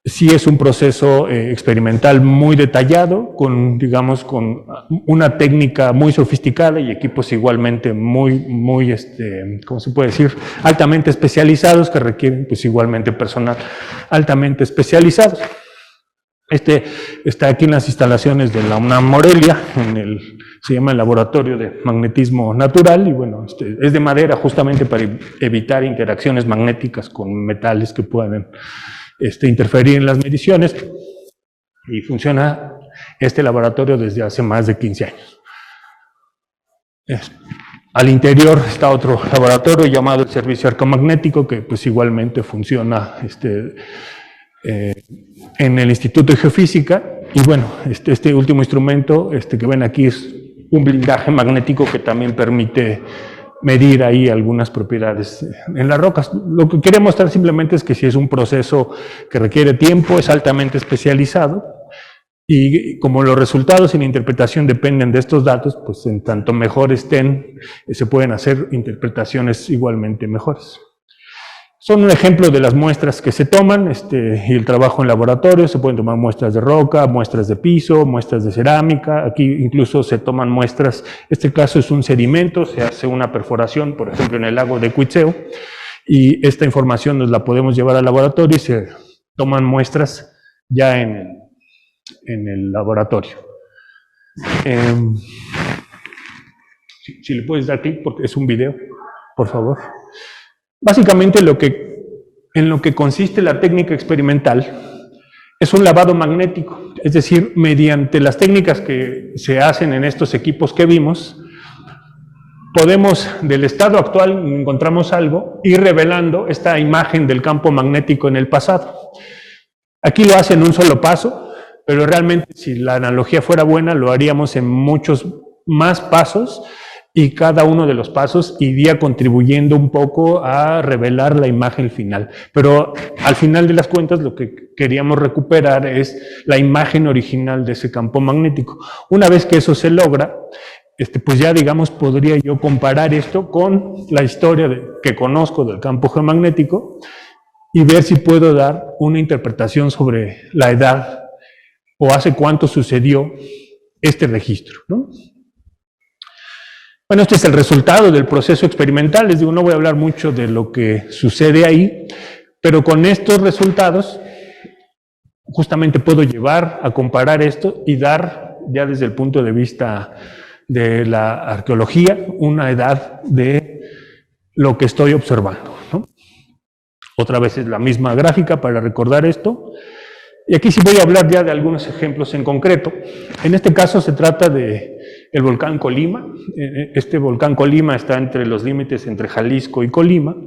sí es un proceso experimental muy detallado, digamos, con una técnica muy sofisticada y equipos igualmente muy, ¿cómo se puede decir? Altamente especializados, que requieren, pues, igualmente personal altamente especializado. Está aquí en las instalaciones de la UNAM Morelia, se llama el Laboratorio de Magnetismo Natural, y bueno, es de madera justamente para evitar interacciones magnéticas con metales que pueden interferir en las mediciones, y funciona este laboratorio desde hace más de 15 años. Al interior está otro laboratorio llamado el Servicio Arcomagnético, que pues igualmente funciona en el Instituto de Geofísica, y bueno, este último instrumento que ven aquí es un blindaje magnético que también permite medir ahí algunas propiedades en las rocas. Lo que quería mostrar simplemente es que si es un proceso que requiere tiempo, es altamente especializado, y como los resultados y la interpretación dependen de estos datos, pues en tanto mejor estén, se pueden hacer interpretaciones igualmente mejores. Son un ejemplo de las muestras que se toman y el trabajo en laboratorio. Se pueden tomar muestras de roca, muestras de piso, muestras de cerámica. Aquí incluso se toman muestras, este caso es un sedimento, se hace una perforación, por ejemplo, en el lago de Cuitzeo, y esta información nos la podemos llevar al laboratorio y se toman muestras ya en el laboratorio. Si le puedes dar clic porque es un video, por favor. Básicamente en lo que consiste la técnica experimental es un lavado magnético, es decir, mediante las técnicas que se hacen en estos equipos que vimos, podemos, del estado actual, encontramos algo, ir revelando esta imagen del campo magnético en el pasado. Aquí lo hace en un solo paso, pero realmente si la analogía fuera buena, lo haríamos en muchos más pasos, y cada uno de los pasos iría contribuyendo un poco a revelar la imagen final. Pero al final de las cuentas lo que queríamos recuperar es la imagen original de ese campo magnético. Una vez que eso se logra, pues ya digamos podría yo comparar esto con la historia que conozco del campo geomagnético y ver si puedo dar una interpretación sobre la edad o hace cuánto sucedió este registro, ¿no? Bueno, este es el resultado del proceso experimental. Les digo, no voy a hablar mucho de lo que sucede ahí, pero con estos resultados justamente puedo llevar a comparar esto y dar, ya desde el punto de vista de la arqueología, una edad de lo que estoy observando, ¿no? Otra vez es la misma gráfica para recordar esto. Y aquí sí voy a hablar ya de algunos ejemplos en concreto. En este caso se trata de el volcán Colima. Este volcán Colima está entre los límites entre Jalisco y Colima.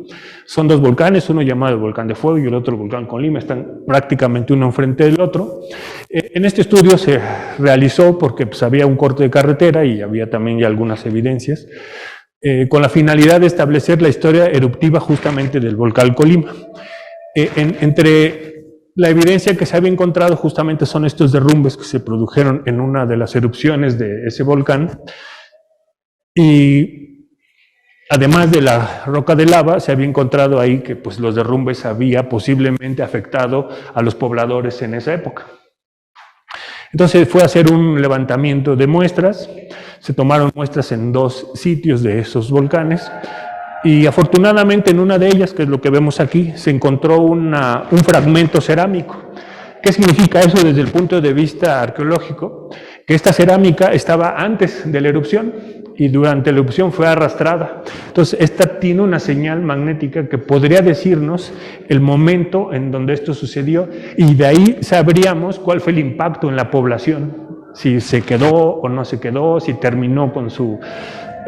Son dos volcanes, uno llamado el Volcán de Fuego y el otro el Volcán Colima. Están prácticamente uno enfrente del otro. En este estudio se realizó porque pues, había un corte de carretera y había también ya algunas evidencias, con la finalidad de establecer la historia eruptiva justamente del volcán Colima. Entre la evidencia que se había encontrado justamente son estos derrumbes que se produjeron en una de las erupciones de ese volcán, y además de la roca de lava se había encontrado ahí que pues, los derrumbes había posiblemente afectado a los pobladores en esa época. Entonces fue a hacer un levantamiento de muestras, se tomaron muestras en dos sitios de esos volcanes, y afortunadamente en una de ellas, que es lo que vemos aquí, se encontró un fragmento cerámico. ¿Qué significa eso desde el punto de vista arqueológico? Que esta cerámica estaba antes de la erupción y durante la erupción fue arrastrada. Entonces, esta tiene una señal magnética que podría decirnos el momento en donde esto sucedió, y de ahí sabríamos cuál fue el impacto en la población, si se quedó o no se quedó, si terminó con su,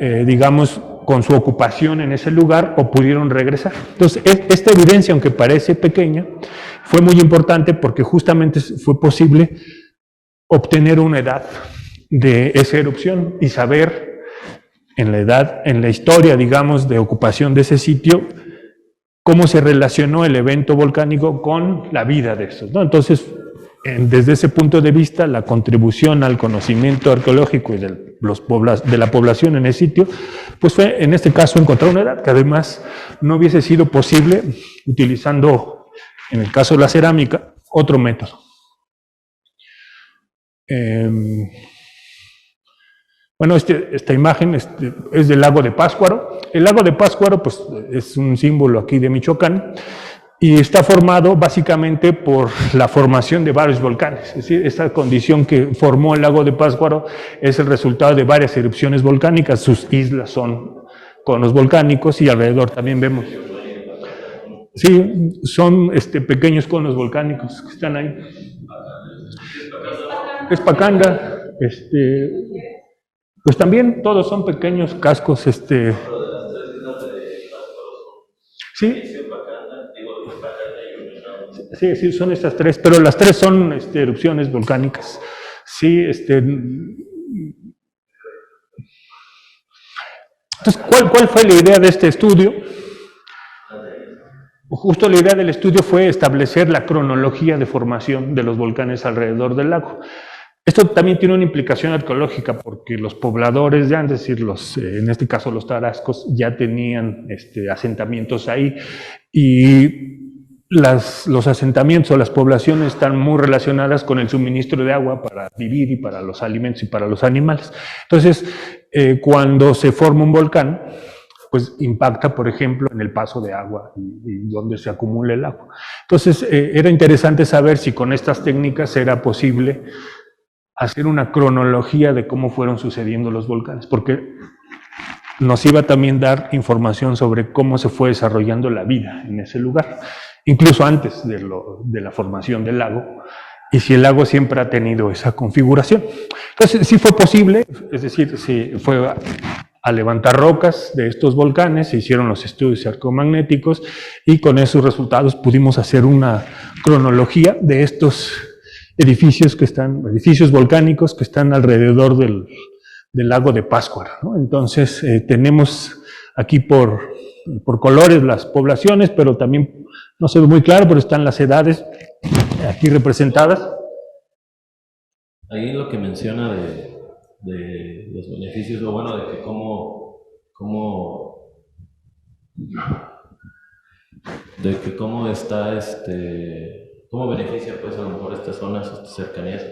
digamos, con su ocupación en ese lugar o pudieron regresar. Entonces, esta evidencia, aunque parece pequeña, fue muy importante porque justamente fue posible obtener una edad de esa erupción y saber en la edad, en la historia, digamos, de ocupación de ese sitio, cómo se relacionó el evento volcánico con la vida de estos, ¿no? Entonces, desde ese punto de vista, la contribución al conocimiento arqueológico y de la población en el sitio, pues fue en este caso encontrar una edad que además no hubiese sido posible utilizando, en el caso de la cerámica, otro método. Bueno, esta imagen es del lago de Pátzcuaro. El lago de Pátzcuaro pues, es un símbolo aquí de Michoacán, y está formado básicamente por la formación de varios volcanes. Es decir, esta condición que formó el lago de Pátzcuaro es el resultado de varias erupciones volcánicas. Sus islas son conos volcánicos y alrededor también vemos. Sí, son pequeños conos volcánicos que están ahí. Es Pacanda, pues también todos son pequeños cascos, sí. Sí, son estas tres, pero las tres son erupciones volcánicas. Sí, Entonces, ¿cuál fue la idea de este estudio? Justo la idea del estudio fue establecer la cronología de formación de los volcanes alrededor del lago. Esto también tiene una implicación arqueológica porque los pobladores ya, es decir, en este caso los tarascos, ya tenían asentamientos ahí, y los asentamientos o las poblaciones están muy relacionadas con el suministro de agua para vivir y para los alimentos y para los animales. Entonces, cuando se forma un volcán, pues impacta, por ejemplo, en el paso de agua y donde se acumula el agua. Entonces, era interesante saber si con estas técnicas era posible hacer una cronología de cómo fueron sucediendo los volcanes, porque nos iba también a dar información sobre cómo se fue desarrollando la vida en ese lugar, incluso antes de la formación del lago, y si el lago siempre ha tenido esa configuración. Entonces, sí fue posible, es decir, sí fue a levantar rocas de estos volcanes, se hicieron los estudios arqueomagnéticos, y con esos resultados pudimos hacer una cronología de estos edificios volcánicos que están alrededor del lago de Pátzcuaro, ¿no? Entonces, tenemos aquí por colores las poblaciones, pero también, no se ve muy claro, pero están las edades aquí representadas. Ahí lo que menciona de los beneficios, o bueno, de que cómo está cómo beneficia pues a lo mejor estas zonas, estas cercanías.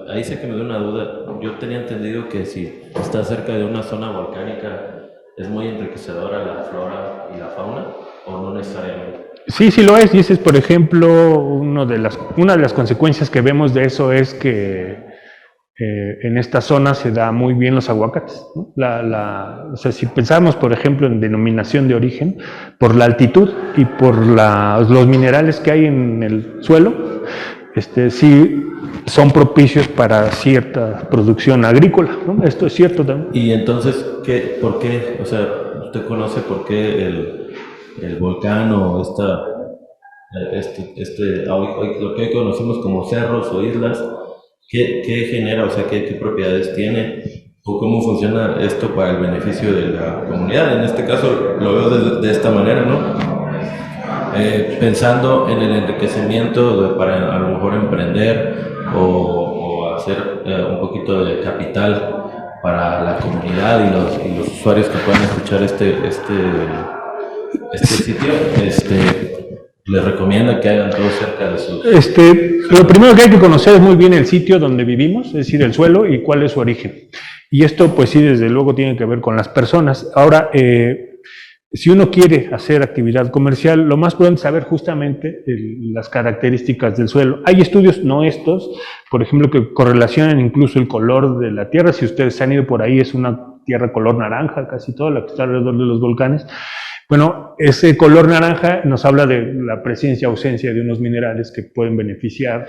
Ahí sé que me da una duda. Yo tenía entendido que si está cerca de una zona volcánica es muy enriquecedora la flora y la fauna, o no necesariamente. Sí, sí lo es, y ese es, por ejemplo, una de las consecuencias que vemos de eso es que en esta zona se da muy bien los aguacates, ¿no? O sea, si pensamos, por ejemplo, en denominación de origen, por la altitud y por los minerales que hay en el suelo, sí son propicios para cierta producción agrícola, ¿no? Esto es cierto también. Y entonces, ¿por qué? O sea, ¿usted conoce por qué el volcán o lo que hoy conocemos como cerros o islas, qué genera, o sea, qué propiedades tiene, o cómo funciona esto para el beneficio de la comunidad? En este caso lo veo de esta manera, ¿no? Pensando en el enriquecimiento para a lo mejor emprender o hacer un poquito de capital para la comunidad y los usuarios que puedan escuchar este sitio, les recomienda que hagan todo cerca de sus... Lo primero que hay que conocer es muy bien el sitio donde vivimos, es decir, el suelo y cuál es su origen. Y esto, pues sí, desde luego tiene que ver con las personas. Ahora, si uno quiere hacer actividad comercial, lo más prudente es saber justamente las características del suelo. Hay estudios, no estos, por ejemplo, que correlacionan incluso el color de la tierra. Si ustedes han ido por ahí, es una tierra color naranja, casi toda la que está alrededor de los volcanes. Bueno, ese color naranja nos habla de la presencia o ausencia de unos minerales que pueden beneficiar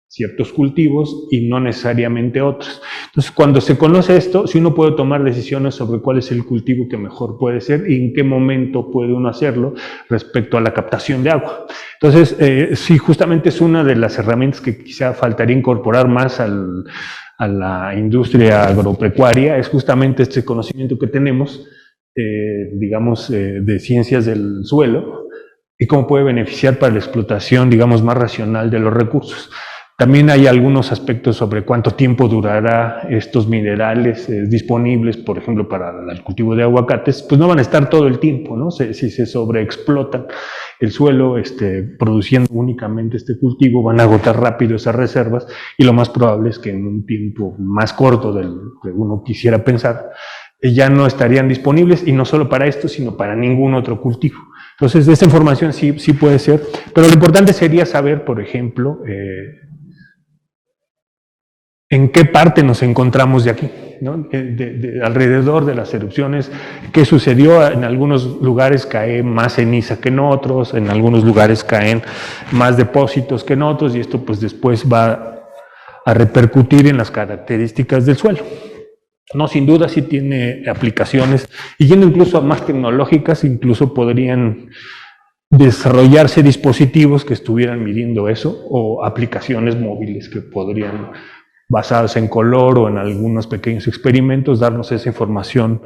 ciertos cultivos y no necesariamente otros. Entonces, cuando se conoce esto, si uno puede tomar decisiones sobre cuál es el cultivo que mejor puede ser y en qué momento puede uno hacerlo respecto a la captación de agua. Entonces, sí, justamente es una de las herramientas que quizá faltaría incorporar más a la industria agropecuaria, es justamente este conocimiento que tenemos, de ciencias del suelo y cómo puede beneficiar para la explotación, digamos, más racional de los recursos. También hay algunos aspectos sobre cuánto tiempo durará estos minerales disponibles, por ejemplo, para el cultivo de aguacates, pues no van a estar todo el tiempo, ¿no? Si se sobreexplotan el suelo produciendo únicamente este cultivo, van a agotar rápido esas reservas y lo más probable es que en un tiempo más corto del que uno quisiera pensar, ya no estarían disponibles, y no solo para esto, sino para ningún otro cultivo. Entonces, esta información sí puede ser, pero lo importante sería saber, por ejemplo, en qué parte nos encontramos de aquí, ¿no? Alrededor de las erupciones, qué sucedió. En algunos lugares cae más ceniza que en otros, en algunos lugares caen más depósitos que en otros, y esto pues después va a repercutir en las características del suelo. No, sin duda sí tiene aplicaciones, y yendo incluso a más tecnológicas, incluso podrían desarrollarse dispositivos que estuvieran midiendo eso, o aplicaciones móviles que podrían, basadas en color o en algunos pequeños experimentos, darnos esa información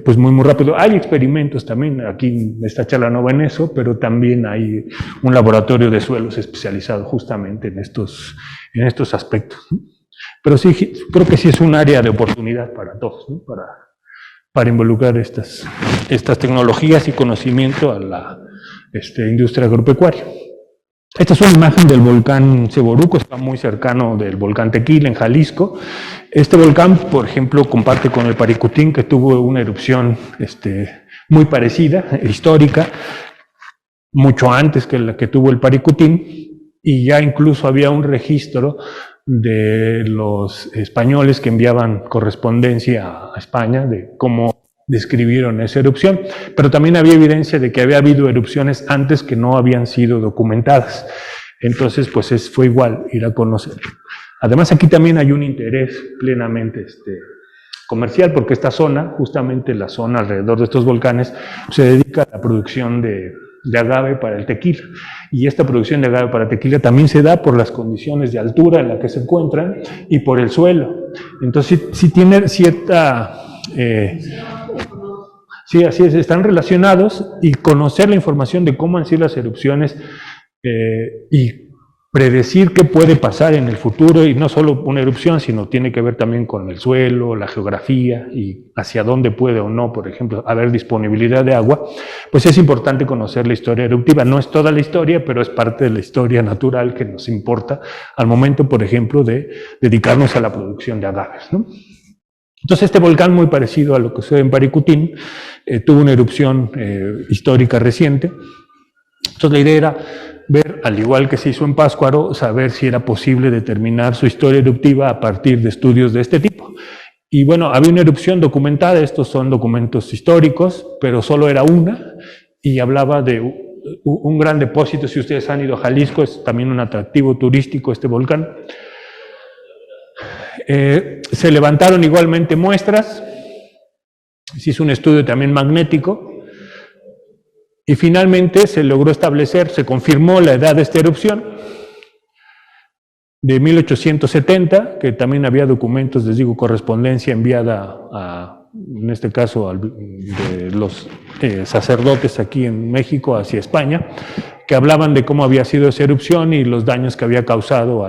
pues muy rápido. Hay experimentos también, aquí esta charla no va en eso, pero también hay un laboratorio de suelos especializado justamente en estos aspectos, ¿no? Pero sí, creo que sí es un área de oportunidad para todos, ¿no? Para involucrar estas tecnologías y conocimiento a la industria agropecuaria. Esta es una imagen del volcán Ceboruco, está muy cercano del volcán Tequila, en Jalisco. Este volcán, por ejemplo, comparte con el Paricutín, que tuvo una erupción muy parecida, histórica, mucho antes que la que tuvo el Paricutín, y ya incluso había un registro de los españoles que enviaban correspondencia a España de cómo describieron esa erupción, pero también había evidencia de que había habido erupciones antes que no habían sido documentadas. Entonces, pues fue igual ir a conocer. Además, aquí también hay un interés plenamente comercial, porque esta zona, justamente la zona alrededor de estos volcanes, se dedica a la producción de de agave para el tequila. Y esta producción de agave para tequila también se da por las condiciones de altura en la que se encuentran y por el suelo. Entonces sí tiene cierta... sí, así es, están relacionados, y conocer la información de cómo han sido las erupciones y predecir qué puede pasar en el futuro, y no solo una erupción, sino tiene que ver también con el suelo, la geografía y hacia dónde puede o no, por ejemplo, haber disponibilidad de agua. Pues es importante conocer la historia eruptiva. No es toda la historia, pero es parte de la historia natural que nos importa al momento, por ejemplo, de dedicarnos a la producción de agaves, ¿no? Entonces este volcán, muy parecido a lo que sucede en Paricutín, tuvo una erupción histórica reciente. Entonces la idea era ver, al igual que se hizo en Pátzcuaro, saber si era posible determinar su historia eruptiva a partir de estudios de este tipo. Y bueno, había una erupción documentada, estos son documentos históricos, pero solo era una, y hablaba de un gran depósito. Si ustedes han ido a Jalisco, es también un atractivo turístico este volcán. Se levantaron igualmente muestras, se hizo un estudio también magnético, y finalmente se logró establecer, se confirmó la edad de esta erupción, de 1870, que también había documentos, les digo, correspondencia enviada en este caso, de los sacerdotes aquí en México hacia España, que hablaban de cómo había sido esa erupción y los daños que había causado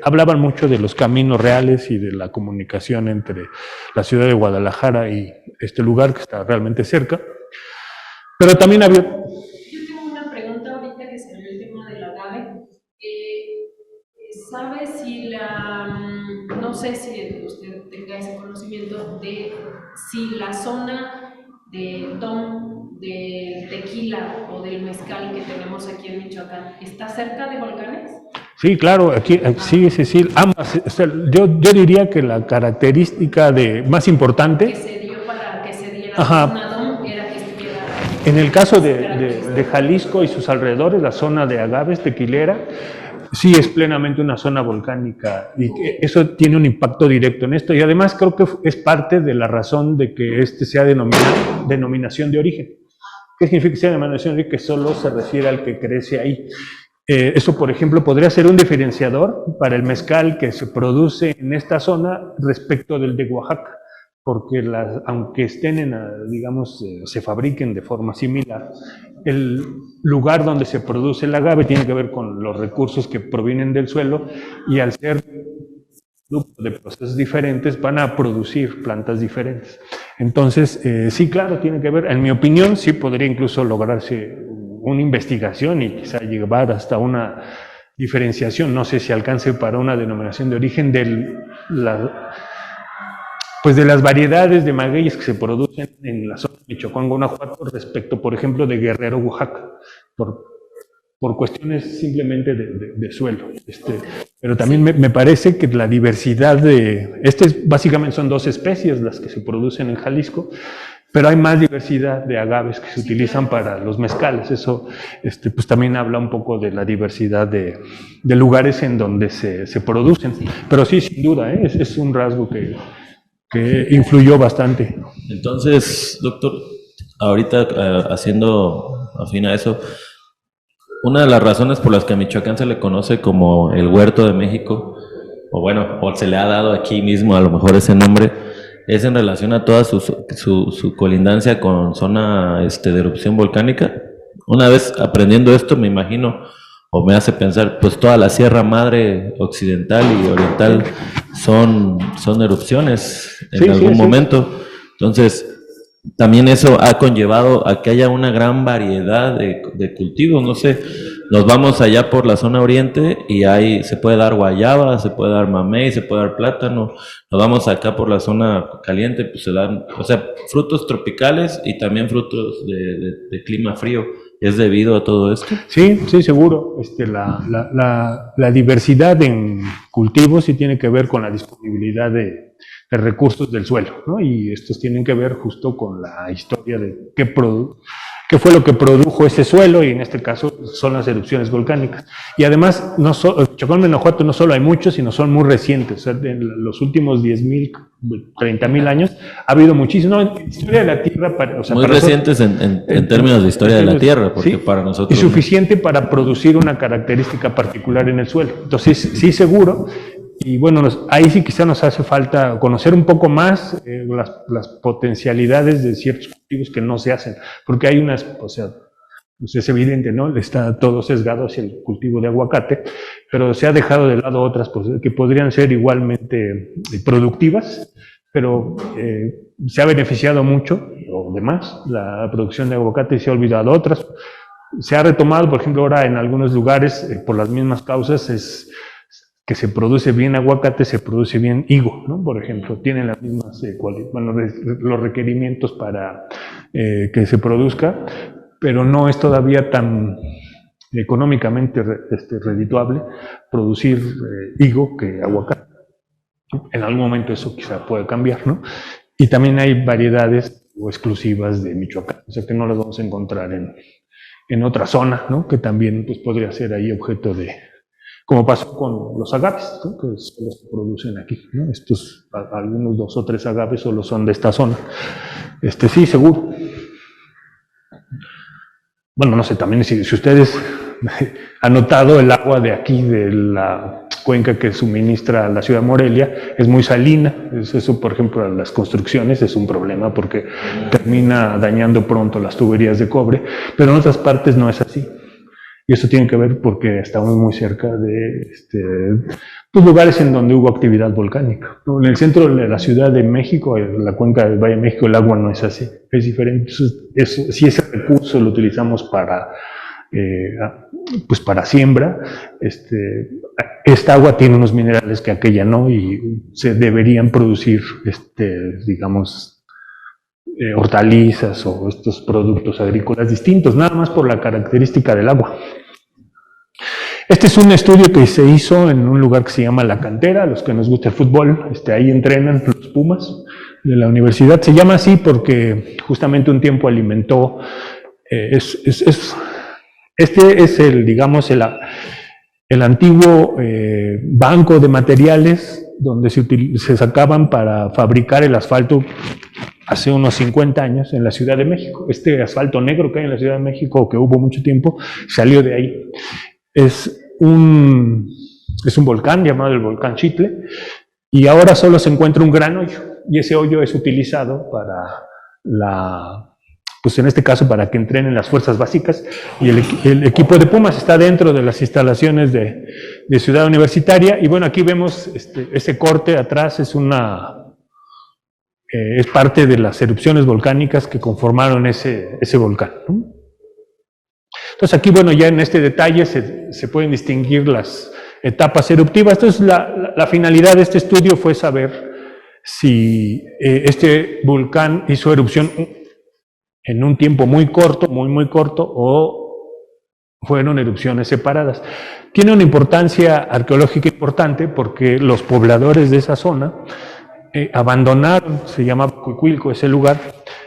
hablaban mucho de los caminos reales y de la comunicación entre la ciudad de Guadalajara y este lugar que está realmente cerca. Pero también había... Yo tengo una pregunta ahorita que salió el tema del agave. ¿Sabe si no sé si usted tenga ese conocimiento de si la zona de tequila o del mezcal que tenemos aquí en Michoacán está cerca de volcanes? Sí, claro, aquí sí, ambas. Yo diría que la característica más importante... Que se dio para que se diera una DOM era que estuviera... En el caso de Jalisco y sus alrededores, la zona de agaves tequilera, sí es plenamente una zona volcánica, y eso tiene un impacto directo en esto, y además creo que es parte de la razón de que este sea denominación de origen. ¿Qué significa que sea denominación de origen? Que solo se refiere al que crece ahí. Eso, por ejemplo, podría ser un diferenciador para el mezcal que se produce en esta zona respecto del de Oaxaca, porque aunque estén digamos, se fabriquen de forma similar, el lugar donde se produce el agave tiene que ver con los recursos que provienen del suelo, y al ser producto de procesos diferentes van a producir plantas diferentes. Entonces, sí, claro, tiene que ver. En mi opinión, sí podría incluso lograrse una investigación y quizá llevar hasta una diferenciación. No sé si alcance para una denominación de origen pues de las variedades de magueyes que se producen en la zona de Michoacán, Guanajuato, respecto, por ejemplo, de Guerrero, Oaxaca, por cuestiones simplemente de suelo. Pero también me parece que la diversidad básicamente son 2 especies las que se producen en Jalisco, pero hay más diversidad de agaves que se utilizan para los mezcales. Eso pues también habla un poco de la diversidad de lugares en donde se producen. Pero sí, sin duda, es un rasgo que influyó bastante. Entonces, doctor, ahorita haciendo afín a eso, una de las razones por las que a Michoacán se le conoce como el Huerto de México, o se le ha dado aquí mismo a lo mejor ese nombre, es en relación a toda su colindancia con zona de erupción volcánica. Una vez aprendiendo esto, me imagino, o me hace pensar, pues toda la Sierra Madre occidental y oriental son erupciones en algún momento. Entonces, también eso ha conllevado a que haya una gran variedad de cultivos. No sé, nos vamos allá por la zona oriente y ahí se puede dar guayaba, se puede dar mamey, se puede dar plátano. Nos vamos acá por la zona caliente, pues se dan, frutos tropicales y también frutos de clima frío. ¿Es debido a todo esto? Sí, seguro. La diversidad en cultivos sí tiene que ver con la disponibilidad de recursos del suelo, ¿no? Y estos tienen que ver justo con la historia de qué fue lo que produjo ese suelo, y en este caso son las erupciones volcánicas. Y además, Chocón Guanajuato no solo hay muchos, sino son muy recientes. O sea, en los últimos 10.000, 30.000 años ha habido muchísimo. No, en historia de la Tierra, muy recientes en términos de historia de la Tierra, porque sí, para nosotros... Y suficiente para producir una característica particular en el suelo. Entonces, sí, seguro. Y bueno, ahí sí quizá nos hace falta conocer un poco más las potencialidades de ciertos cultivos que no se hacen, porque hay unas, o sea, pues es evidente, ¿no? Está todo sesgado hacia el cultivo de aguacate, pero se ha dejado de lado otras que podrían ser igualmente productivas, pero se ha beneficiado mucho, o demás, la producción de aguacate, y se ha olvidado otras. Se ha retomado, por ejemplo, ahora en algunos lugares, por las mismas causas, es que se produce bien aguacate, se produce bien higo, ¿no? Por ejemplo, tienen las mismas los requerimientos para que se produzca, pero no es todavía tan económicamente redituable producir higo que aguacate. En algún momento eso quizá puede cambiar, ¿no? Y también hay variedades exclusivas de Michoacán, o sea que no las vamos a encontrar en otra zona, ¿no? Que también pues, podría ser ahí objeto de... Como pasó con los agaves, ¿no? Que solo se producen aquí, ¿no? Estos, algunos 2 o 3 agaves solo son de esta zona. Sí, seguro. Bueno, no sé, también si ustedes han notado el agua de aquí, de la cuenca que suministra la ciudad de Morelia, es muy salina. Eso, por ejemplo, a las construcciones es un problema porque termina dañando pronto las tuberías de cobre, pero en otras partes no es así. Y eso tiene que ver porque estamos muy cerca de pues lugares en donde hubo actividad volcánica. En el centro de la Ciudad de México, en la cuenca del Valle de México, el agua no es así, es diferente. Si ese recurso lo utilizamos para, pues para siembra, esta agua tiene unos minerales que aquella no, y se deberían producir, digamos, hortalizas o estos productos agrícolas distintos, nada más por la característica del agua. Este es un estudio que se hizo en un lugar que se llama La Cantera, a los que nos gusta el fútbol, ahí entrenan los Pumas de la universidad. Se llama así porque justamente un tiempo alimentó, este es digamos, el antiguo banco de materiales donde se sacaban para fabricar el asfalto hace unos 50 años en la Ciudad de México. Este asfalto negro que hay en la Ciudad de México, que hubo mucho tiempo, salió de ahí. Es un volcán llamado el volcán Chitle, y ahora solo se encuentra un gran hoyo, y ese hoyo es utilizado para pues en este caso para que entrenen las fuerzas básicas, y el equipo de Pumas está dentro de las instalaciones de Ciudad Universitaria. Y bueno, aquí vemos ese corte atrás, es parte de las erupciones volcánicas que conformaron ese volcán, ¿no? Entonces aquí, bueno, ya en este detalle se pueden distinguir las etapas eruptivas. Entonces la finalidad de este estudio fue saber si este volcán hizo erupción en un tiempo muy corto, muy corto, o fueron erupciones separadas. Tiene una importancia arqueológica importante porque los pobladores de esa zona abandonaron, se llama Cuicuilco ese lugar,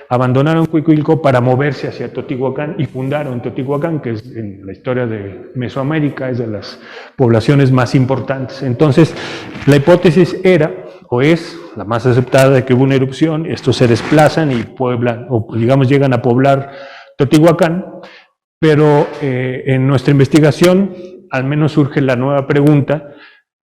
abandonaron Cuicuilco para moverse hacia Teotihuacán y fundaron Teotihuacán, que es en la historia de Mesoamérica, es de las poblaciones más importantes. Entonces, la hipótesis era, o es la más aceptada, de que hubo una erupción, estos se desplazan y pueblan, o digamos llegan a poblar Teotihuacán, pero en nuestra investigación al menos surge la nueva pregunta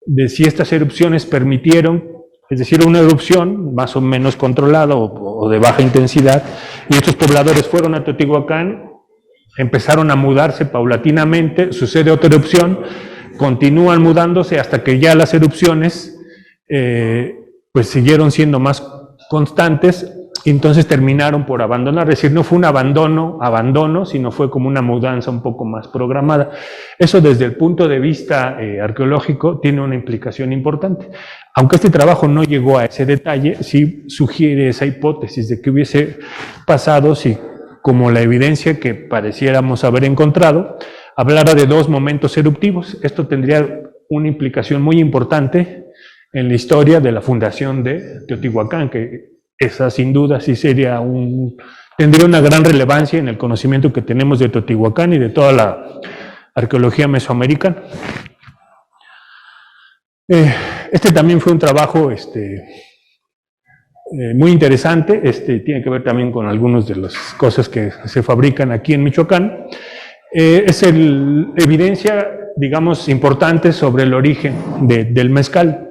de si estas erupciones permitieron, es decir, una erupción más o menos controlada o de baja intensidad, y estos pobladores fueron a Teotihuacán, empezaron a mudarse paulatinamente, sucede otra erupción, continúan mudándose hasta que ya las erupciones pues siguieron siendo más constantes, y entonces terminaron por abandonar. Es decir, no fue un abandono, sino fue como una mudanza un poco más programada. Eso desde el punto de vista arqueológico tiene una implicación importante. Aunque este trabajo no llegó a ese detalle, sí sugiere esa hipótesis de que hubiese pasado si, como la evidencia que pareciéramos haber encontrado, hablara de 2 momentos eruptivos. Esto tendría una implicación muy importante en la historia de la fundación de Teotihuacán, que esa sin duda sí sería un tendría una gran relevancia en el conocimiento que tenemos de Teotihuacán y de toda la arqueología mesoamericana. Este también fue un trabajo muy interesante, tiene que ver también con algunas de las cosas que se fabrican aquí en Michoacán. Es evidencia, digamos, importante sobre el origen del mezcal.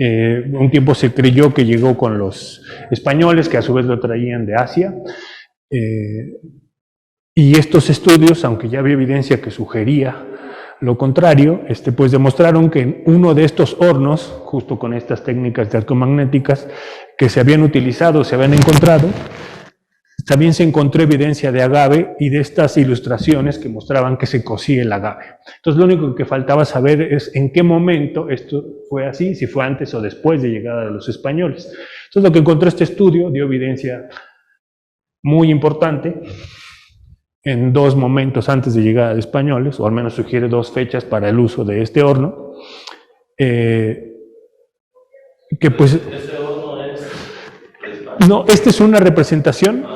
Un tiempo se creyó que llegó con los españoles, que a su vez lo traían de Asia. Y estos estudios, aunque ya había evidencia que sugería lo contrario, pues demostraron que en uno de estos hornos, justo con estas técnicas de arcomagnéticas que se habían utilizado, se habían encontrado, también se encontró evidencia de agave y de estas ilustraciones que mostraban que se cocía el agave. Entonces lo único que faltaba saber es en qué momento esto fue así, si fue antes o después de llegada de los españoles. Entonces lo que encontró este estudio dio evidencia muy importante en dos momentos antes de llegada de españoles, o al menos sugiere dos fechas para el uso de este horno, que pues... ¿Ese horno es de España? No, esta es una representación,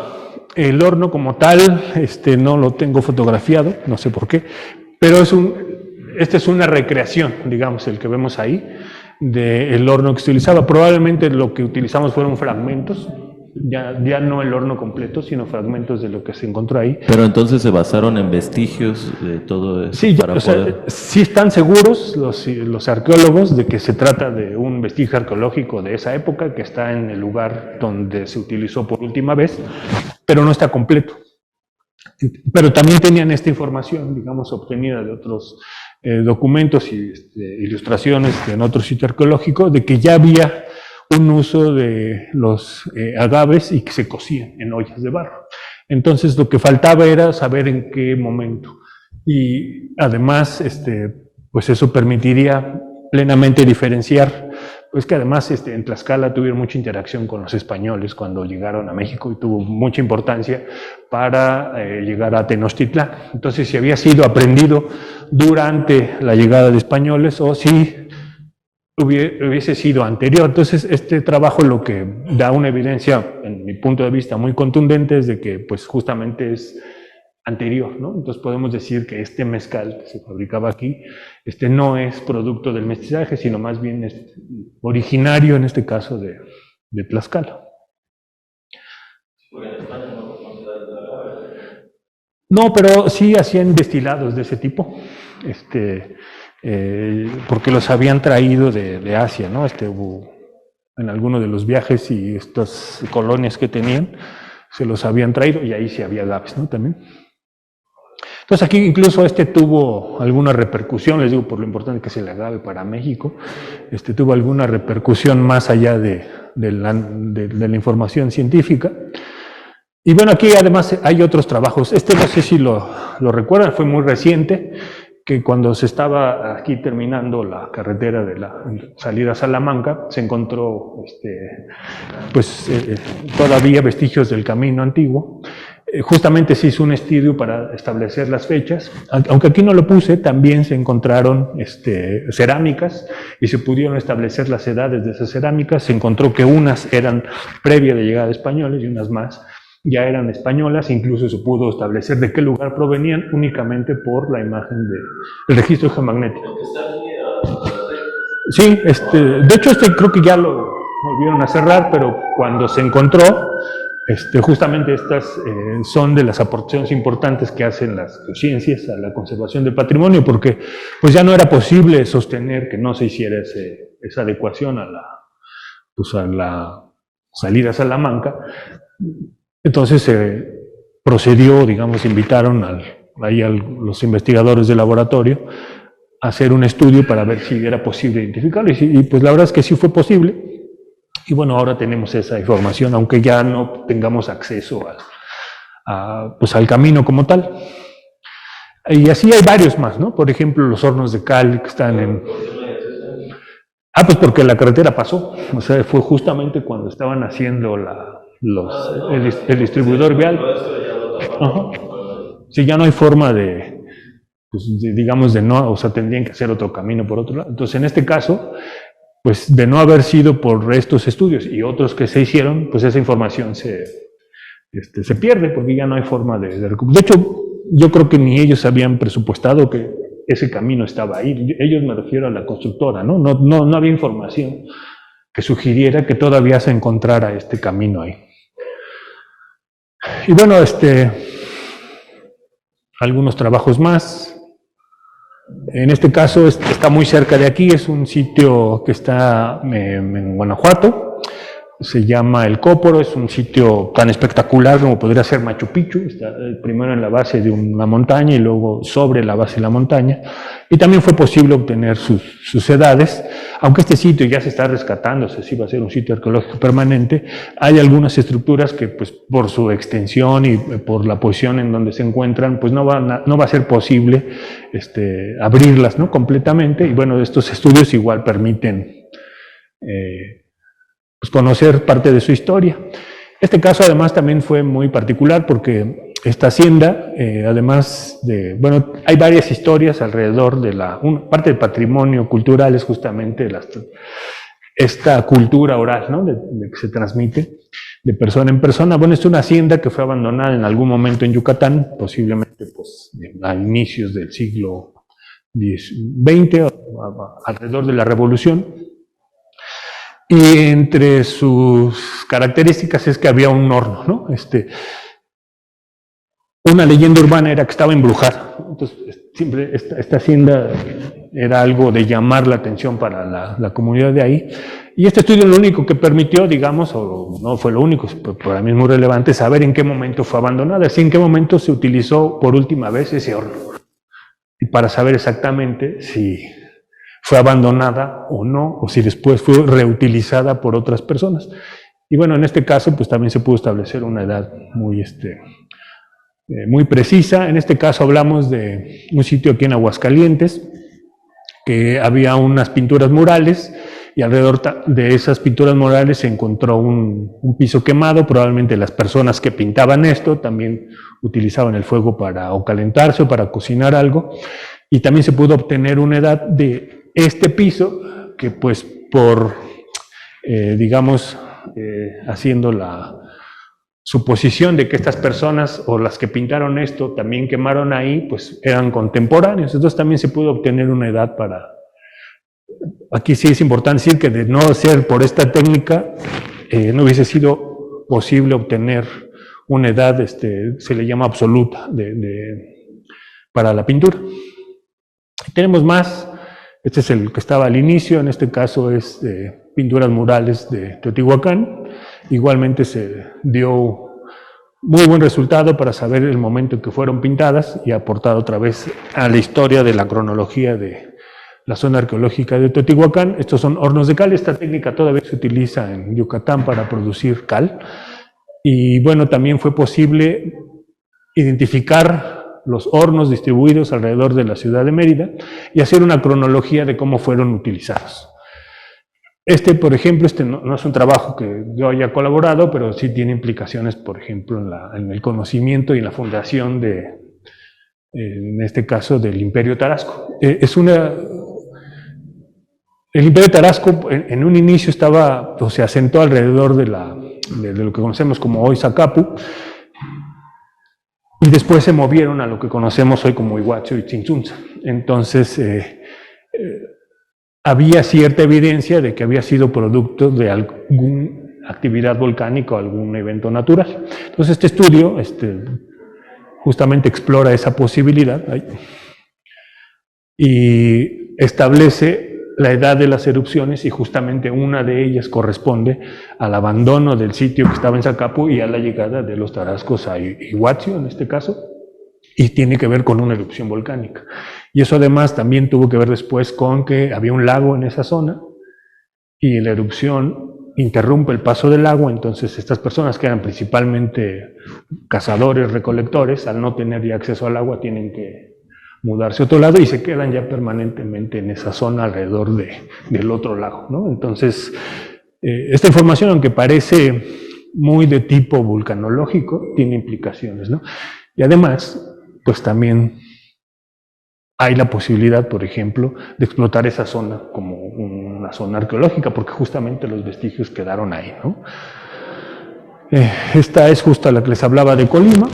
el horno como tal, no lo tengo fotografiado, no sé por qué, pero esta es una recreación, digamos, el que vemos ahí, del horno que se utilizaba. Probablemente lo que utilizamos fueron fragmentos, ya no el horno completo, sino fragmentos de lo que se encontró ahí. Pero entonces se basaron en vestigios de todo eso. Sí, sí están seguros los arqueólogos de que se trata de un vestigio arqueológico de esa época que está en el lugar donde se utilizó por última vez, pero no está completo. Pero también tenían esta información, digamos, obtenida de otros documentos y ilustraciones en otro sitio arqueológico, de que ya había un uso de los agaves y que se cocían en ollas de barro. Entonces lo que faltaba era saber en qué momento. Y además, pues eso permitiría plenamente diferenciar, pues que además en Tlaxcala tuvieron mucha interacción con los españoles cuando llegaron a México y tuvo mucha importancia para llegar a Tenochtitlán. Entonces, si había sido aprendido durante la llegada de españoles o si hubiese sido anterior. Entonces, este trabajo lo que da una evidencia, en mi punto de vista, muy contundente es de que, pues, justamente es anterior, ¿no? Entonces, podemos decir que este mezcal que se fabricaba aquí, no es producto del mestizaje, sino más bien es originario, en este caso, de Tlaxcala. No, pero sí hacían destilados de ese tipo, porque los habían traído de Asia, ¿no? Hubo en alguno de los viajes y estas colonias que tenían, se los habían traído y ahí sí había agaves, ¿no? También. Entonces aquí incluso tuvo alguna repercusión, les digo por lo importante que es el agave para México, tuvo alguna repercusión más allá de la información científica. Y bueno, aquí además hay otros trabajos, no sé si lo recuerdan, fue muy reciente, que cuando se estaba aquí terminando la carretera de la salida a Salamanca, se encontró todavía vestigios del camino antiguo. Justamente se hizo un estudio para establecer las fechas, aunque aquí no lo puse, también se encontraron cerámicas y se pudieron establecer las edades de esas cerámicas. Se encontró que unas eran previa de llegada de españoles y unas más ya eran españolas, incluso se pudo establecer de qué lugar provenían únicamente por la imagen del registro geomagnético. Sí, de hecho creo que ya lo volvieron a cerrar, pero cuando se encontró, justamente estas son de las aportaciones importantes que hacen las ciencias a la conservación del patrimonio, porque pues ya no era posible sostener que no se hiciera esa adecuación a la salida a Salamanca. Entonces se procedió, digamos, invitaron a los investigadores del laboratorio a hacer un estudio para ver si era posible identificarlo, y pues la verdad es que sí fue posible. Y bueno, ahora tenemos esa información, aunque ya no tengamos acceso al camino como tal. Y así hay varios más, ¿no? Por ejemplo, los hornos de cal que están en... pues porque la carretera pasó, o sea, fue justamente cuando estaban haciendo el distribuidor vial. Ajá. Sí, ya no hay forma digamos, o sea, tendrían que hacer otro camino por otro lado. Entonces, en este caso, pues de no haber sido por estos estudios y otros que se hicieron, pues esa información se se pierde porque ya no hay forma de recuperar. De hecho, yo creo que ni ellos habían presupuestado que ese camino estaba ahí. Ellos, me refiero a la constructora, ¿no? No había información que sugiriera que todavía se encontrara este camino ahí. Y bueno, algunos trabajos más. En este caso está muy cerca de aquí, es un sitio que está en Guanajuato, se llama El Cóporo, es un sitio tan espectacular como podría ser Machu Picchu, está primero en la base de una montaña y luego sobre la base de la montaña, y también fue posible obtener sus edades, aunque este sitio ya se está rescatando, si va a ser un sitio arqueológico permanente, hay algunas estructuras que pues por su extensión y por la posición en donde se encuentran, pues no va a ser posible abrirlas, ¿no?, completamente, y bueno, estos estudios igual permiten pues conocer parte de su historia. Este caso además también fue muy particular porque esta hacienda, además de, bueno, hay varias historias alrededor de una parte del patrimonio cultural es justamente esta cultura oral, ¿no?, de que se transmite de persona en persona. Bueno, es una hacienda que fue abandonada en algún momento en Yucatán, posiblemente pues a inicios del siglo XX, alrededor de la Revolución. Y entre sus características es que había un horno, ¿no? Una leyenda urbana era que estaba embrujada. Entonces, siempre esta hacienda era algo de llamar la atención para la comunidad de ahí. Y este estudio lo único que permitió, digamos, o no fue lo único, para mí es muy relevante saber en qué momento fue abandonada, así en qué momento se utilizó por última vez ese horno. Y para saber exactamente si fue abandonada o no, o si después fue reutilizada por otras personas. Y bueno, en este caso, pues también se pudo establecer una edad muy precisa. En este caso hablamos de un sitio aquí en Aguascalientes, que había unas pinturas murales, y alrededor de esas pinturas murales se encontró un piso quemado. Probablemente las personas que pintaban esto también utilizaban el fuego para o calentarse o para cocinar algo, y también se pudo obtener una edad de este piso, que pues por, digamos, haciendo la suposición de que estas personas o las que pintaron esto también quemaron ahí, pues eran contemporáneos. Entonces también se pudo obtener una edad para... Aquí sí es importante decir que de no ser por esta técnica, no hubiese sido posible obtener una edad, se le llama absoluta, para la pintura. Tenemos más. Este es el que estaba al inicio, en este caso es pinturas murales de Teotihuacán. Igualmente se dio muy buen resultado para saber el momento en que fueron pintadas y aportar otra vez a la historia de la cronología de la zona arqueológica de Teotihuacán. Estos son hornos de cal. Esta técnica todavía se utiliza en Yucatán para producir cal. Y bueno, también fue posible identificar los hornos distribuidos alrededor de la ciudad de Mérida y hacer una cronología de cómo fueron utilizados. Por ejemplo, no es un trabajo que yo haya colaborado, pero sí tiene implicaciones, por ejemplo, en el conocimiento y en la fundación en este caso, del Imperio Tarasco. El Imperio Tarasco en un inicio se asentó alrededor de lo que conocemos como hoy Zacapu, y después se movieron a lo que conocemos hoy como Iguazio y Tzintzunza. Entonces, había cierta evidencia de que había sido producto de alguna actividad volcánica o algún evento natural. Entonces, este estudio justamente explora esa posibilidad y establece la edad de las erupciones, y justamente una de ellas corresponde al abandono del sitio que estaba en Zacapu y a la llegada de los tarascos a Iguazio, en este caso, y tiene que ver con una erupción volcánica. Y eso además también tuvo que ver después con que había un lago en esa zona y la erupción interrumpe el paso del agua. Entonces estas personas, que eran principalmente cazadores, recolectores, al no tener ya acceso al agua tienen que mudarse a otro lado y se quedan ya permanentemente en esa zona alrededor del otro lago, ¿no? Entonces, esta información, aunque parece muy de tipo vulcanológico, tiene implicaciones, ¿no? Y además, pues también hay la posibilidad, por ejemplo, de explotar esa zona como una zona arqueológica, porque justamente los vestigios quedaron ahí, ¿no? Esta es justo la que les hablaba de Colima.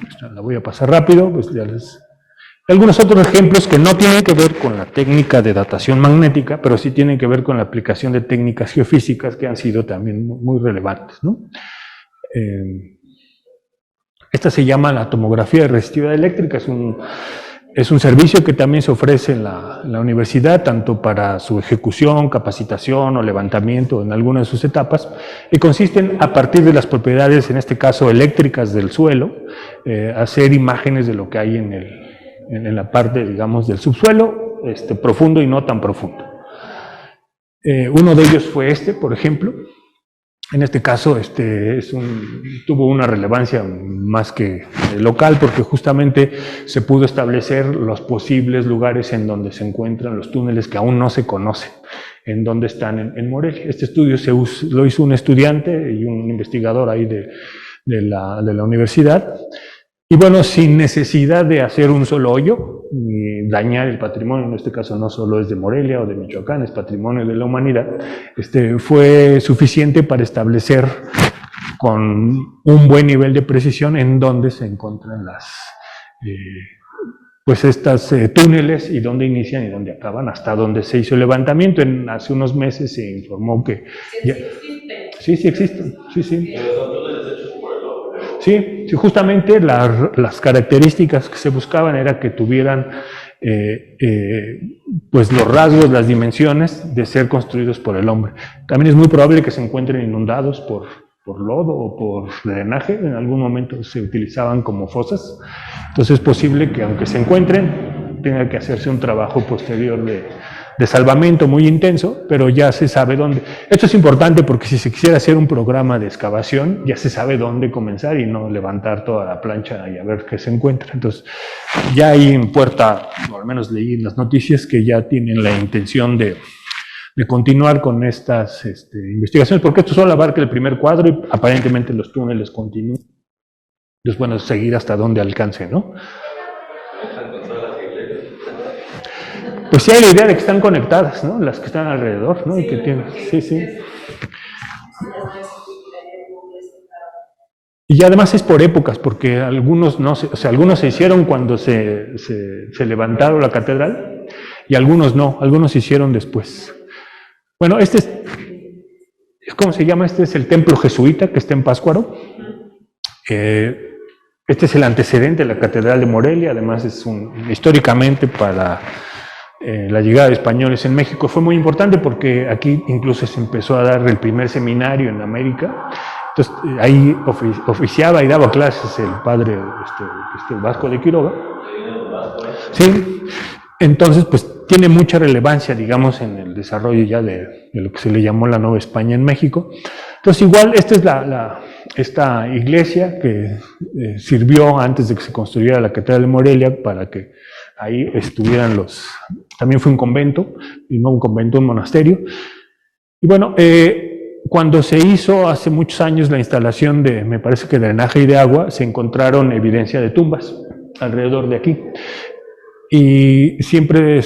Esta la voy a pasar rápido, pues ya les... Algunos otros ejemplos que no tienen que ver con la técnica de datación magnética, pero sí tienen que ver con la aplicación de técnicas geofísicas que han sido también muy relevantes, ¿no? Esta se llama la tomografía de resistividad eléctrica, es un servicio que también se ofrece en la universidad, tanto para su ejecución, capacitación o levantamiento en alguna de sus etapas, y consisten a partir de las propiedades, en este caso eléctricas del suelo, hacer imágenes de lo que hay en la parte, digamos, del subsuelo, profundo y no tan profundo. Uno de ellos fue por ejemplo. En este caso, tuvo una relevancia más que local, porque justamente se pudo establecer los posibles lugares en donde se encuentran los túneles que aún no se conocen, en donde están en Morelia. Este estudio lo hizo un estudiante y un investigador ahí de la universidad. Y bueno, sin necesidad de hacer un solo hoyo, ni dañar el patrimonio, en este caso no solo es de Morelia o de Michoacán, es patrimonio de la humanidad, fue suficiente para establecer con un buen nivel de precisión en dónde se encuentran estas túneles y dónde inician y dónde acaban, hasta dónde se hizo el levantamiento. Hace unos meses se informó que... Sí existen, sí. Sí, justamente las características que se buscaban era que tuvieran pues los rasgos, las dimensiones de ser construidos por el hombre. También es muy probable que se encuentren inundados por lodo o por drenaje. En algún momento se utilizaban como fosas. Entonces es posible que aunque se encuentren, tenga que hacerse un trabajo posterior de salvamento muy intenso, pero ya se sabe dónde. Esto es importante porque si se quisiera hacer un programa de excavación, ya se sabe dónde comenzar y no levantar toda la plancha y a ver qué se encuentra. Entonces, ya hay en puerta, o al menos leí en las noticias, que ya tienen la intención de continuar con estas investigaciones, porque esto solo abarca el primer cuadro y aparentemente los túneles continúan. Entonces, bueno, seguir hasta donde alcance, ¿no? Pues sí hay la idea de que están conectadas, ¿no? Las que están alrededor, ¿no? Y que tienen, sí. Y además es por épocas, porque algunos algunos se hicieron cuando se levantaron la catedral, y algunos no, algunos se hicieron después. Bueno, ¿cómo se llama? Este es el templo jesuita que está en Pátzcuaro. Este es el antecedente de la catedral de Morelia, además es históricamente para... la llegada de españoles en México fue muy importante porque aquí incluso se empezó a dar el primer seminario en América. Entonces ahí oficiaba y daba clases el padre Vasco de Quiroga. Sí, entonces pues tiene mucha relevancia, digamos, en el desarrollo ya de lo que se le llamó la Nueva España en México. Entonces igual esta es esta iglesia que sirvió antes de que se construyera la Catedral de Morelia para que ahí estuvieran también fue un convento, y no un convento, un monasterio. Y bueno, cuando se hizo hace muchos años la instalación me parece que de drenaje y de agua, se encontraron evidencia de tumbas alrededor de aquí. Y siempre,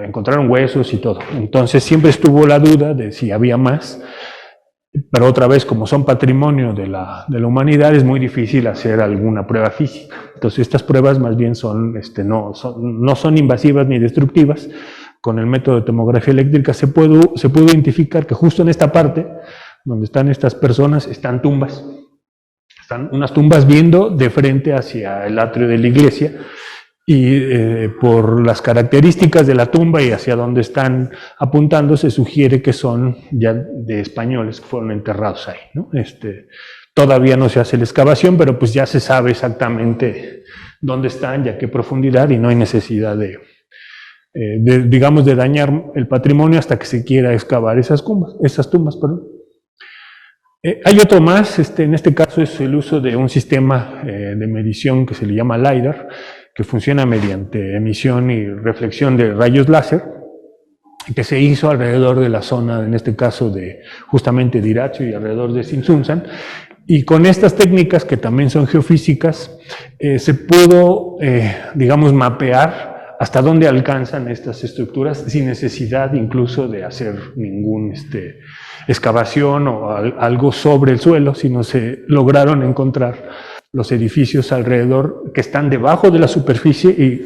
encontraron huesos y todo. Entonces siempre estuvo la duda de si había más. Pero otra vez, como son patrimonio de la humanidad, es muy difícil hacer alguna prueba física. Entonces estas pruebas más bien no son invasivas ni destructivas. Con el método de tomografía eléctrica se pudo identificar que justo en esta parte, donde están estas personas, están tumbas. Están unas tumbas viendo de frente hacia el atrio de la iglesia. Y por las características de la tumba y hacia dónde están apuntando, se sugiere que son ya de españoles que fueron enterrados ahí, ¿no? Todavía no se hace la excavación, pero pues ya se sabe exactamente dónde están y a qué profundidad, y no hay necesidad de dañar el patrimonio hasta que se quiera excavar esas tumbas. Hay otro más, en este caso es el uso de un sistema de medición que se le llama LiDAR, que funciona mediante emisión y reflexión de rayos láser, que se hizo alrededor de la zona, en este caso justamente de Iracho y alrededor de Tzintzuntzan. Y con estas técnicas, que también son geofísicas, se pudo, mapear hasta dónde alcanzan estas estructuras sin necesidad incluso de hacer ningún excavación o algo sobre el suelo, sino se lograron encontrar los edificios alrededor que están debajo de la superficie y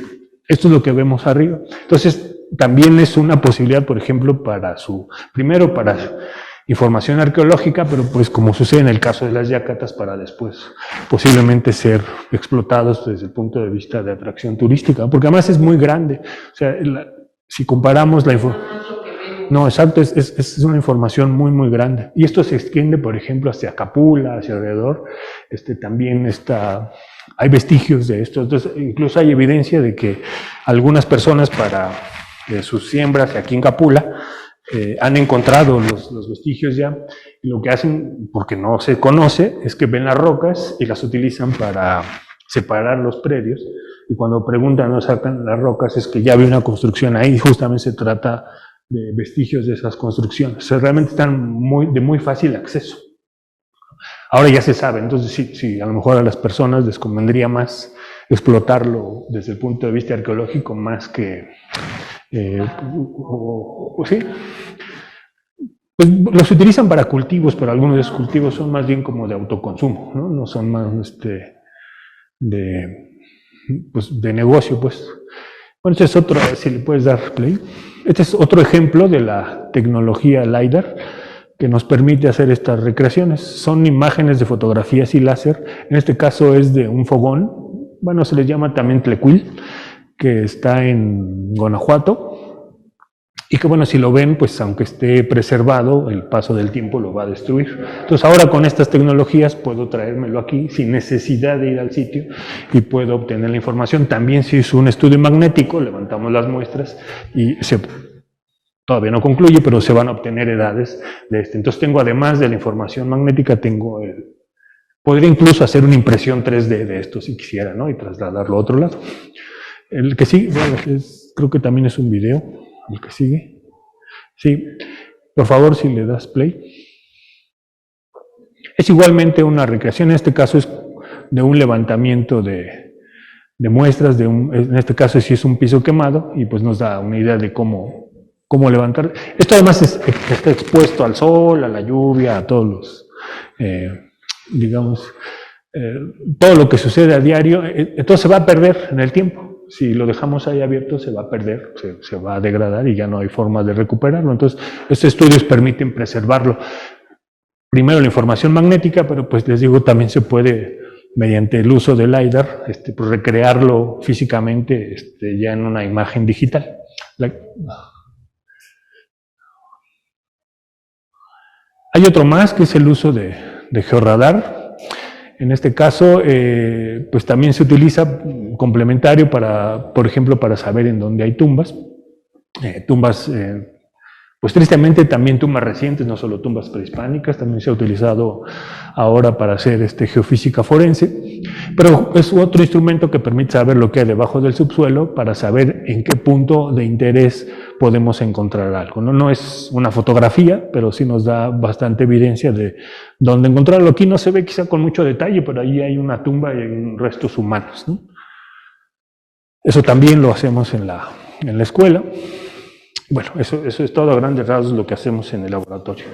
esto es lo que vemos arriba. Entonces, también es una posibilidad, por ejemplo, primero para información arqueológica, pero pues como sucede en el caso de las yacatas, para después posiblemente ser explotados desde el punto de vista de atracción turística, porque además es muy grande. O sea, si comparamos la información... No, exacto, es una información muy, muy grande. Y esto se extiende, por ejemplo, hacia Capula, hacia alrededor. También hay vestigios de esto. Entonces, incluso hay evidencia de que algunas personas para sus siembras aquí en Capula han encontrado los vestigios ya. Y lo que hacen, porque no se conoce, es que ven las rocas y las utilizan para separar los predios. Y cuando preguntan o sacan las rocas es que ya había una construcción ahí. Justamente se trata de vestigios de esas construcciones. O sea, realmente están de muy fácil acceso. Ahora ya se sabe, entonces sí, a lo mejor a las personas les convendría más explotarlo desde el punto de vista arqueológico más que... sí. Pues los utilizan para cultivos, pero algunos de esos cultivos son más bien como de autoconsumo, ¿no? No son más de negocio, pues. Bueno, este es otro, si le puedes dar play. Este es otro ejemplo de la tecnología LiDAR que nos permite hacer estas recreaciones. Son imágenes de fotografías y láser. En este caso es de un fogón. Bueno, se les llama también Tlecuil, que está en Guanajuato. Y que bueno, si lo ven, pues aunque esté preservado, el paso del tiempo lo va a destruir. Entonces ahora con estas tecnologías puedo traérmelo aquí sin necesidad de ir al sitio y puedo obtener la información. También se hizo un estudio magnético, levantamos las muestras y todavía no concluye, pero se van a obtener edades de este. Entonces tengo, además de la información magnética, podría incluso hacer una impresión 3D de esto si quisiera, ¿no? Y trasladarlo a otro lado. El que sigue, bueno, creo que también es un video. El que sigue. Sí, por favor, si le das play. Es igualmente una recreación, en este caso es de un levantamiento de muestras, en este caso sí es un piso quemado, y pues nos da una idea de cómo levantar. Esto además está expuesto al sol, a la lluvia, a todos los, todo lo que sucede a diario, entonces se va a perder en el tiempo. Si lo dejamos ahí abierto, se va a perder, se va a degradar y ya no hay forma de recuperarlo. Entonces, estos estudios permiten preservarlo. Primero la información magnética, pero pues les digo, también se puede, mediante el uso del LiDAR, pues recrearlo físicamente ya en una imagen digital. Hay otro más, que es el uso de georradar. En este caso, pues también se utiliza complementario para, por ejemplo, para saber en dónde hay tumbas. Pues tristemente también tumbas recientes, no solo tumbas prehispánicas, también se ha utilizado ahora para hacer geofísica forense, pero es otro instrumento que permite saber lo que hay debajo del subsuelo para saber en qué punto de interés podemos encontrar algo. No es una fotografía, pero sí nos da bastante evidencia de dónde encontrarlo. Aquí no se ve quizá con mucho detalle, pero ahí hay una tumba y hay restos humanos, ¿no? Eso también lo hacemos en la escuela. Bueno, eso es todo a grandes rasgos lo que hacemos en el laboratorio.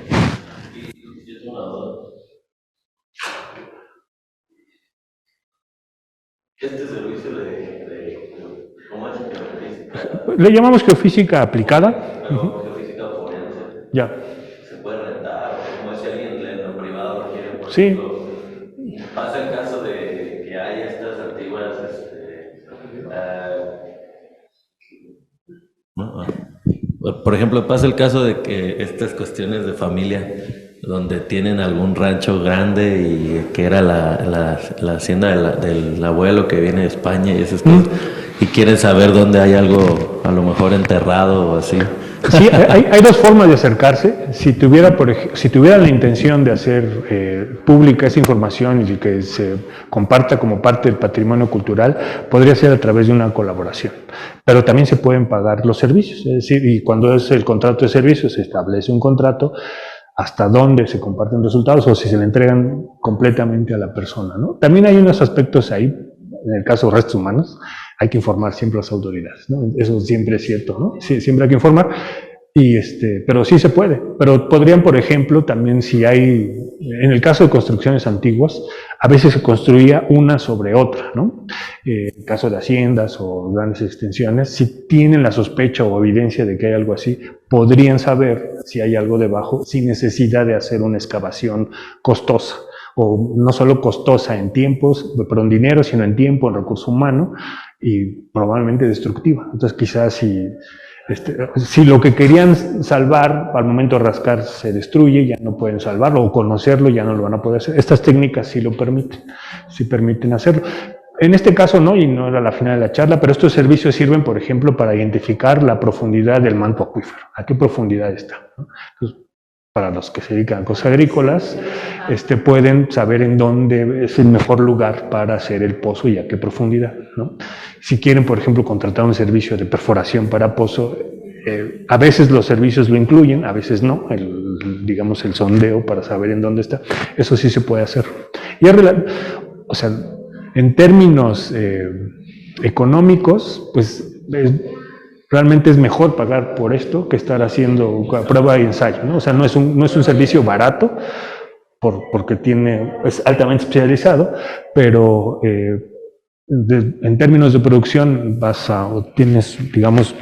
Este servicio ¿cómo es? Le llamamos geofísica aplicada. Geofísica forense. Ya. Se puede rentar, como si alguien en lo privado lo quiere, por sí. ejemplo. Pasa el caso de que hay estas antiguas, por ejemplo, pasa el caso de que estas cuestiones de familia, donde tienen algún rancho grande y que era la hacienda del abuelo que viene de España y esas cosas, y quieren saber dónde hay algo a lo mejor enterrado o así. Sí, hay dos formas de acercarse. Si tuviera la intención de hacer pública esa información y que se comparta como parte del patrimonio cultural, podría ser a través de una colaboración. Pero también se pueden pagar los servicios, es decir, y cuando es el contrato de servicios, se establece un contrato hasta dónde se comparten resultados o si se le entregan completamente a la persona, ¿no? También hay unos aspectos ahí, en el caso de restos humanos, hay que informar siempre a las autoridades, ¿no? Eso siempre es cierto, ¿no? Sí, siempre hay que informar. Pero sí se puede. Pero podrían, por ejemplo, también si hay, en el caso de construcciones antiguas, a veces se construía una sobre otra, ¿no? En el caso de haciendas o grandes extensiones, si tienen la sospecha o evidencia de que hay algo así, podrían saber si hay algo debajo sin necesidad de hacer una excavación costosa. O no solo costosa en tiempos, pero en dinero, sino en tiempo, en recurso humano, y probablemente destructiva. Entonces quizás si lo que querían salvar al momento de rascar se destruye, ya no pueden salvarlo, o conocerlo, ya no lo van a poder hacer. Estas técnicas sí lo permiten, sí permiten hacerlo. En este caso no, y no era la final de la charla, pero estos servicios sirven, por ejemplo, para identificar la profundidad del manto acuífero, a qué profundidad está, ¿no? Entonces, para los que se dedican a cosas agrícolas, pueden saber en dónde es el mejor lugar para hacer el pozo y a qué profundidad, ¿no? Si quieren, por ejemplo, contratar un servicio de perforación para pozo, a veces los servicios lo incluyen, a veces no, digamos el sondeo para saber en dónde está, eso sí se puede hacer. Y o sea, en términos económicos, pues realmente es mejor pagar por esto que estar haciendo prueba y ensayo, ¿no? O sea, no es un servicio barato porque es altamente especializado, pero en términos de producción tienes, digamos,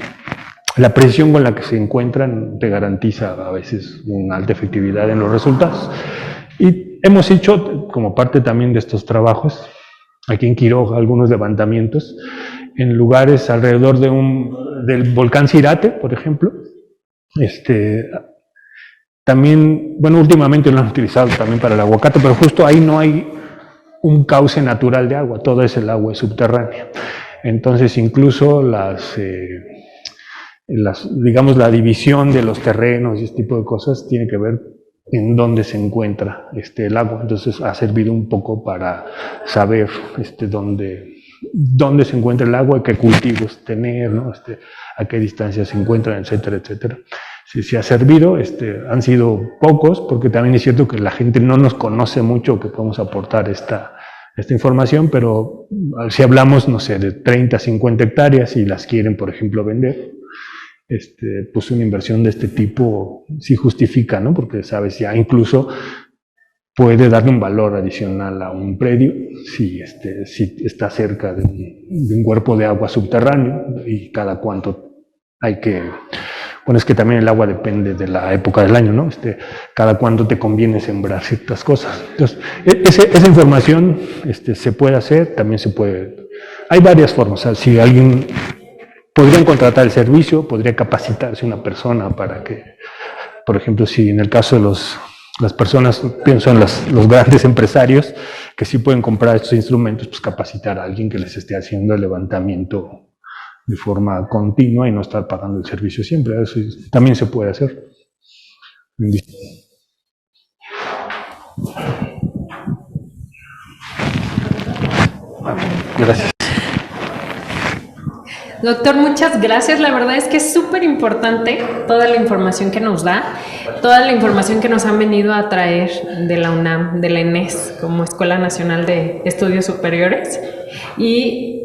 la precisión con la que se encuentran te garantiza a veces una alta efectividad en los resultados. Y hemos hecho, como parte también de estos trabajos, aquí en Quiroga, algunos levantamientos en lugares alrededor del volcán Cirate, por ejemplo. También, bueno, últimamente lo han utilizado también para el aguacate, pero justo ahí no hay un cauce natural de agua, todo es el agua subterránea. Entonces, incluso digamos, la división de los terrenos y este tipo de cosas tiene que ver en dónde se encuentra el agua. Entonces, ha servido un poco para saber dónde se encuentra el agua, qué cultivos tener, ¿no? A qué distancia se encuentran, etcétera, etcétera. Sí ha servido, han sido pocos, porque también es cierto que la gente no nos conoce mucho que podemos aportar esta información, pero si hablamos, no sé, de 30, 50 hectáreas y las quieren, por ejemplo, vender, pues una inversión de este tipo sí justifica, ¿no? Porque, sabes, ya incluso puede darle un valor adicional a un predio si está cerca de un cuerpo de agua subterráneo y cada cuánto hay que... Bueno, es que también el agua depende de la época del año, ¿no? Cada cuánto te conviene sembrar ciertas cosas. Entonces, esa información se puede hacer, también se puede... Hay varias formas, o sea, si alguien... Podrían contratar el servicio, podría capacitarse una persona para que, por ejemplo, si en el caso de las personas, pienso en los grandes empresarios que sí pueden comprar estos instrumentos, pues capacitar a alguien que les esté haciendo el levantamiento de forma continua y no estar pagando el servicio siempre. Eso también se puede hacer. Gracias. Doctor, muchas gracias. La verdad es que es súper importante toda la información que nos da, toda la información que nos han venido a traer de la UNAM, de la ENES, como Escuela Nacional de Estudios Superiores. Y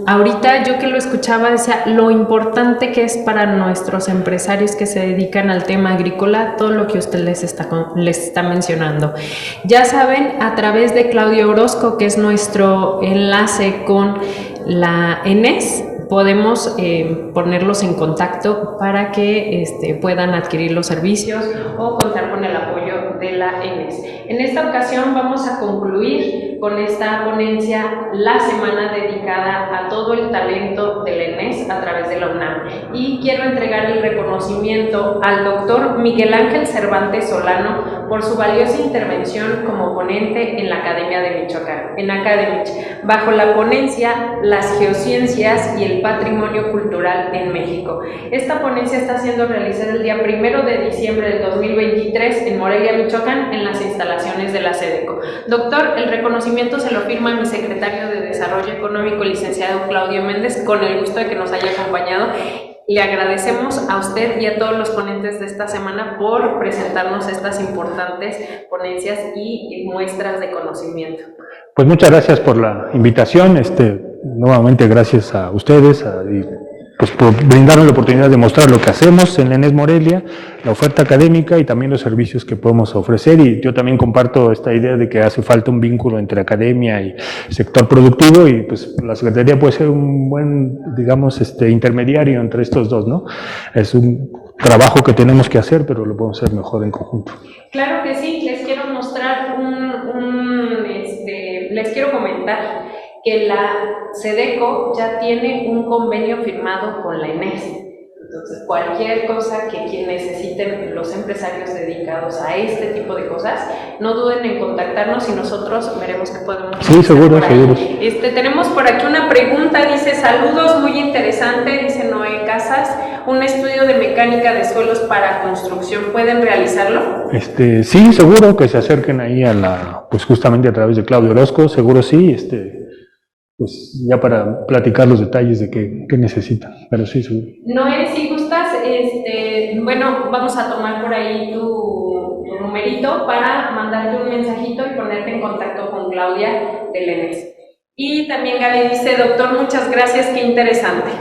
ahorita yo que lo escuchaba decía lo importante que es para nuestros empresarios que se dedican al tema agrícola todo lo que usted les está mencionando. Ya saben, a través de Claudio Orozco, que es nuestro enlace con la ENES, podemos ponerlos en contacto para que puedan adquirir los servicios o contar con el apoyo de la ENES. En esta ocasión vamos a concluir con esta ponencia la semana dedicada a todo el talento de la ENES a través de la UNAM. Y quiero entregar el reconocimiento al doctor Miguel Ángel Cervantes Solano por su valiosa intervención como ponente en la Academia de Michoacán, en Academich, bajo la ponencia Las Geociencias y el Patrimonio Cultural en México. Esta ponencia está siendo realizada el día 1 de diciembre del 2023 en Morelia, Michoacán, en las instalaciones de la SEDECO. Doctor, el reconocimiento se lo firma mi secretario de Desarrollo Económico, licenciado Claudio Méndez, con el gusto de que nos haya acompañado. Le agradecemos a usted y a todos los ponentes de esta semana por presentarnos estas importantes ponencias y muestras de conocimiento. Pues muchas gracias por la invitación. nuevamente gracias a ustedes y pues por brindarnos la oportunidad de mostrar lo que hacemos en la ENES Morelia, la oferta académica y también los servicios que podemos ofrecer. Y yo también comparto esta idea de que hace falta un vínculo entre academia y sector productivo, y pues la Secretaría puede ser un buen, digamos, intermediario entre estos dos, ¿no? Es un trabajo que tenemos que hacer, pero lo podemos hacer mejor en conjunto. Claro que sí, les quiero mostrar les quiero comentar que la SEDECO ya tiene un convenio firmado con la ENES. Entonces, cualquier cosa que necesiten los empresarios dedicados a este tipo de cosas, no duden en contactarnos y nosotros veremos qué podemos hacer. Sí, seguro, seguro. Tenemos por aquí una pregunta, dice, saludos, muy interesante, dice Noé Casas, un estudio de mecánica de suelos para construcción, ¿pueden realizarlo? Sí, seguro, que se acerquen ahí pues justamente a través de Claudio Orozco, seguro sí, pues ya para platicar los detalles de qué necesitan, pero sí, seguro. Noé, si gustas, bueno, vamos a tomar por ahí tu numerito para mandarte un mensajito y ponerte en contacto con Claudia del ENES. Y también Gaby dice, doctor, muchas gracias, qué interesante.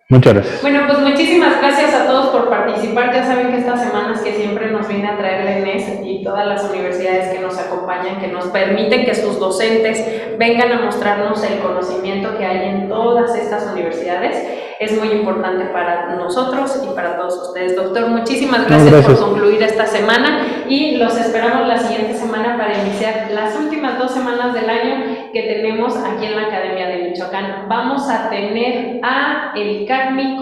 Muchas gracias. Bueno, pues muchísimas gracias a todos por participar. Ya saben que estas semanas que siempre nos viene a traer la ENES y todas las universidades que nos acompañan, que nos permiten que sus docentes vengan a mostrarnos el conocimiento que hay en todas estas universidades, es muy importante para nosotros y para todos ustedes. Doctor, muchísimas gracias por concluir esta semana y los esperamos la siguiente semana para iniciar las últimas 2 semanas del año que tenemos aquí en la Academia de Michoacán. Vamos a tener a el CACMI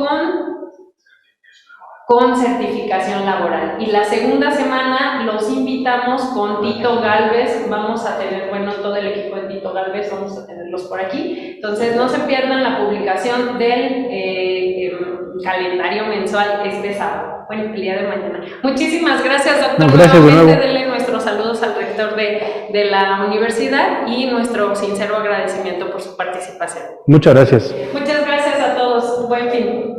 con certificación laboral. Y la segunda semana los invitamos con Tito Galvez. Vamos a tener, bueno, todo el equipo de Tito Galvez, vamos a tenerlos por aquí. Entonces, no se pierdan la publicación del calendario mensual este sábado. Bueno, el día de mañana. Muchísimas gracias, doctor. No, gracias, nuevamente, denle nuestros saludos al rector de la universidad y nuestro sincero agradecimiento por su participación. Muchas gracias. Muchas gracias a todos. Buen fin.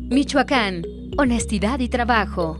Michoacán, honestidad y trabajo.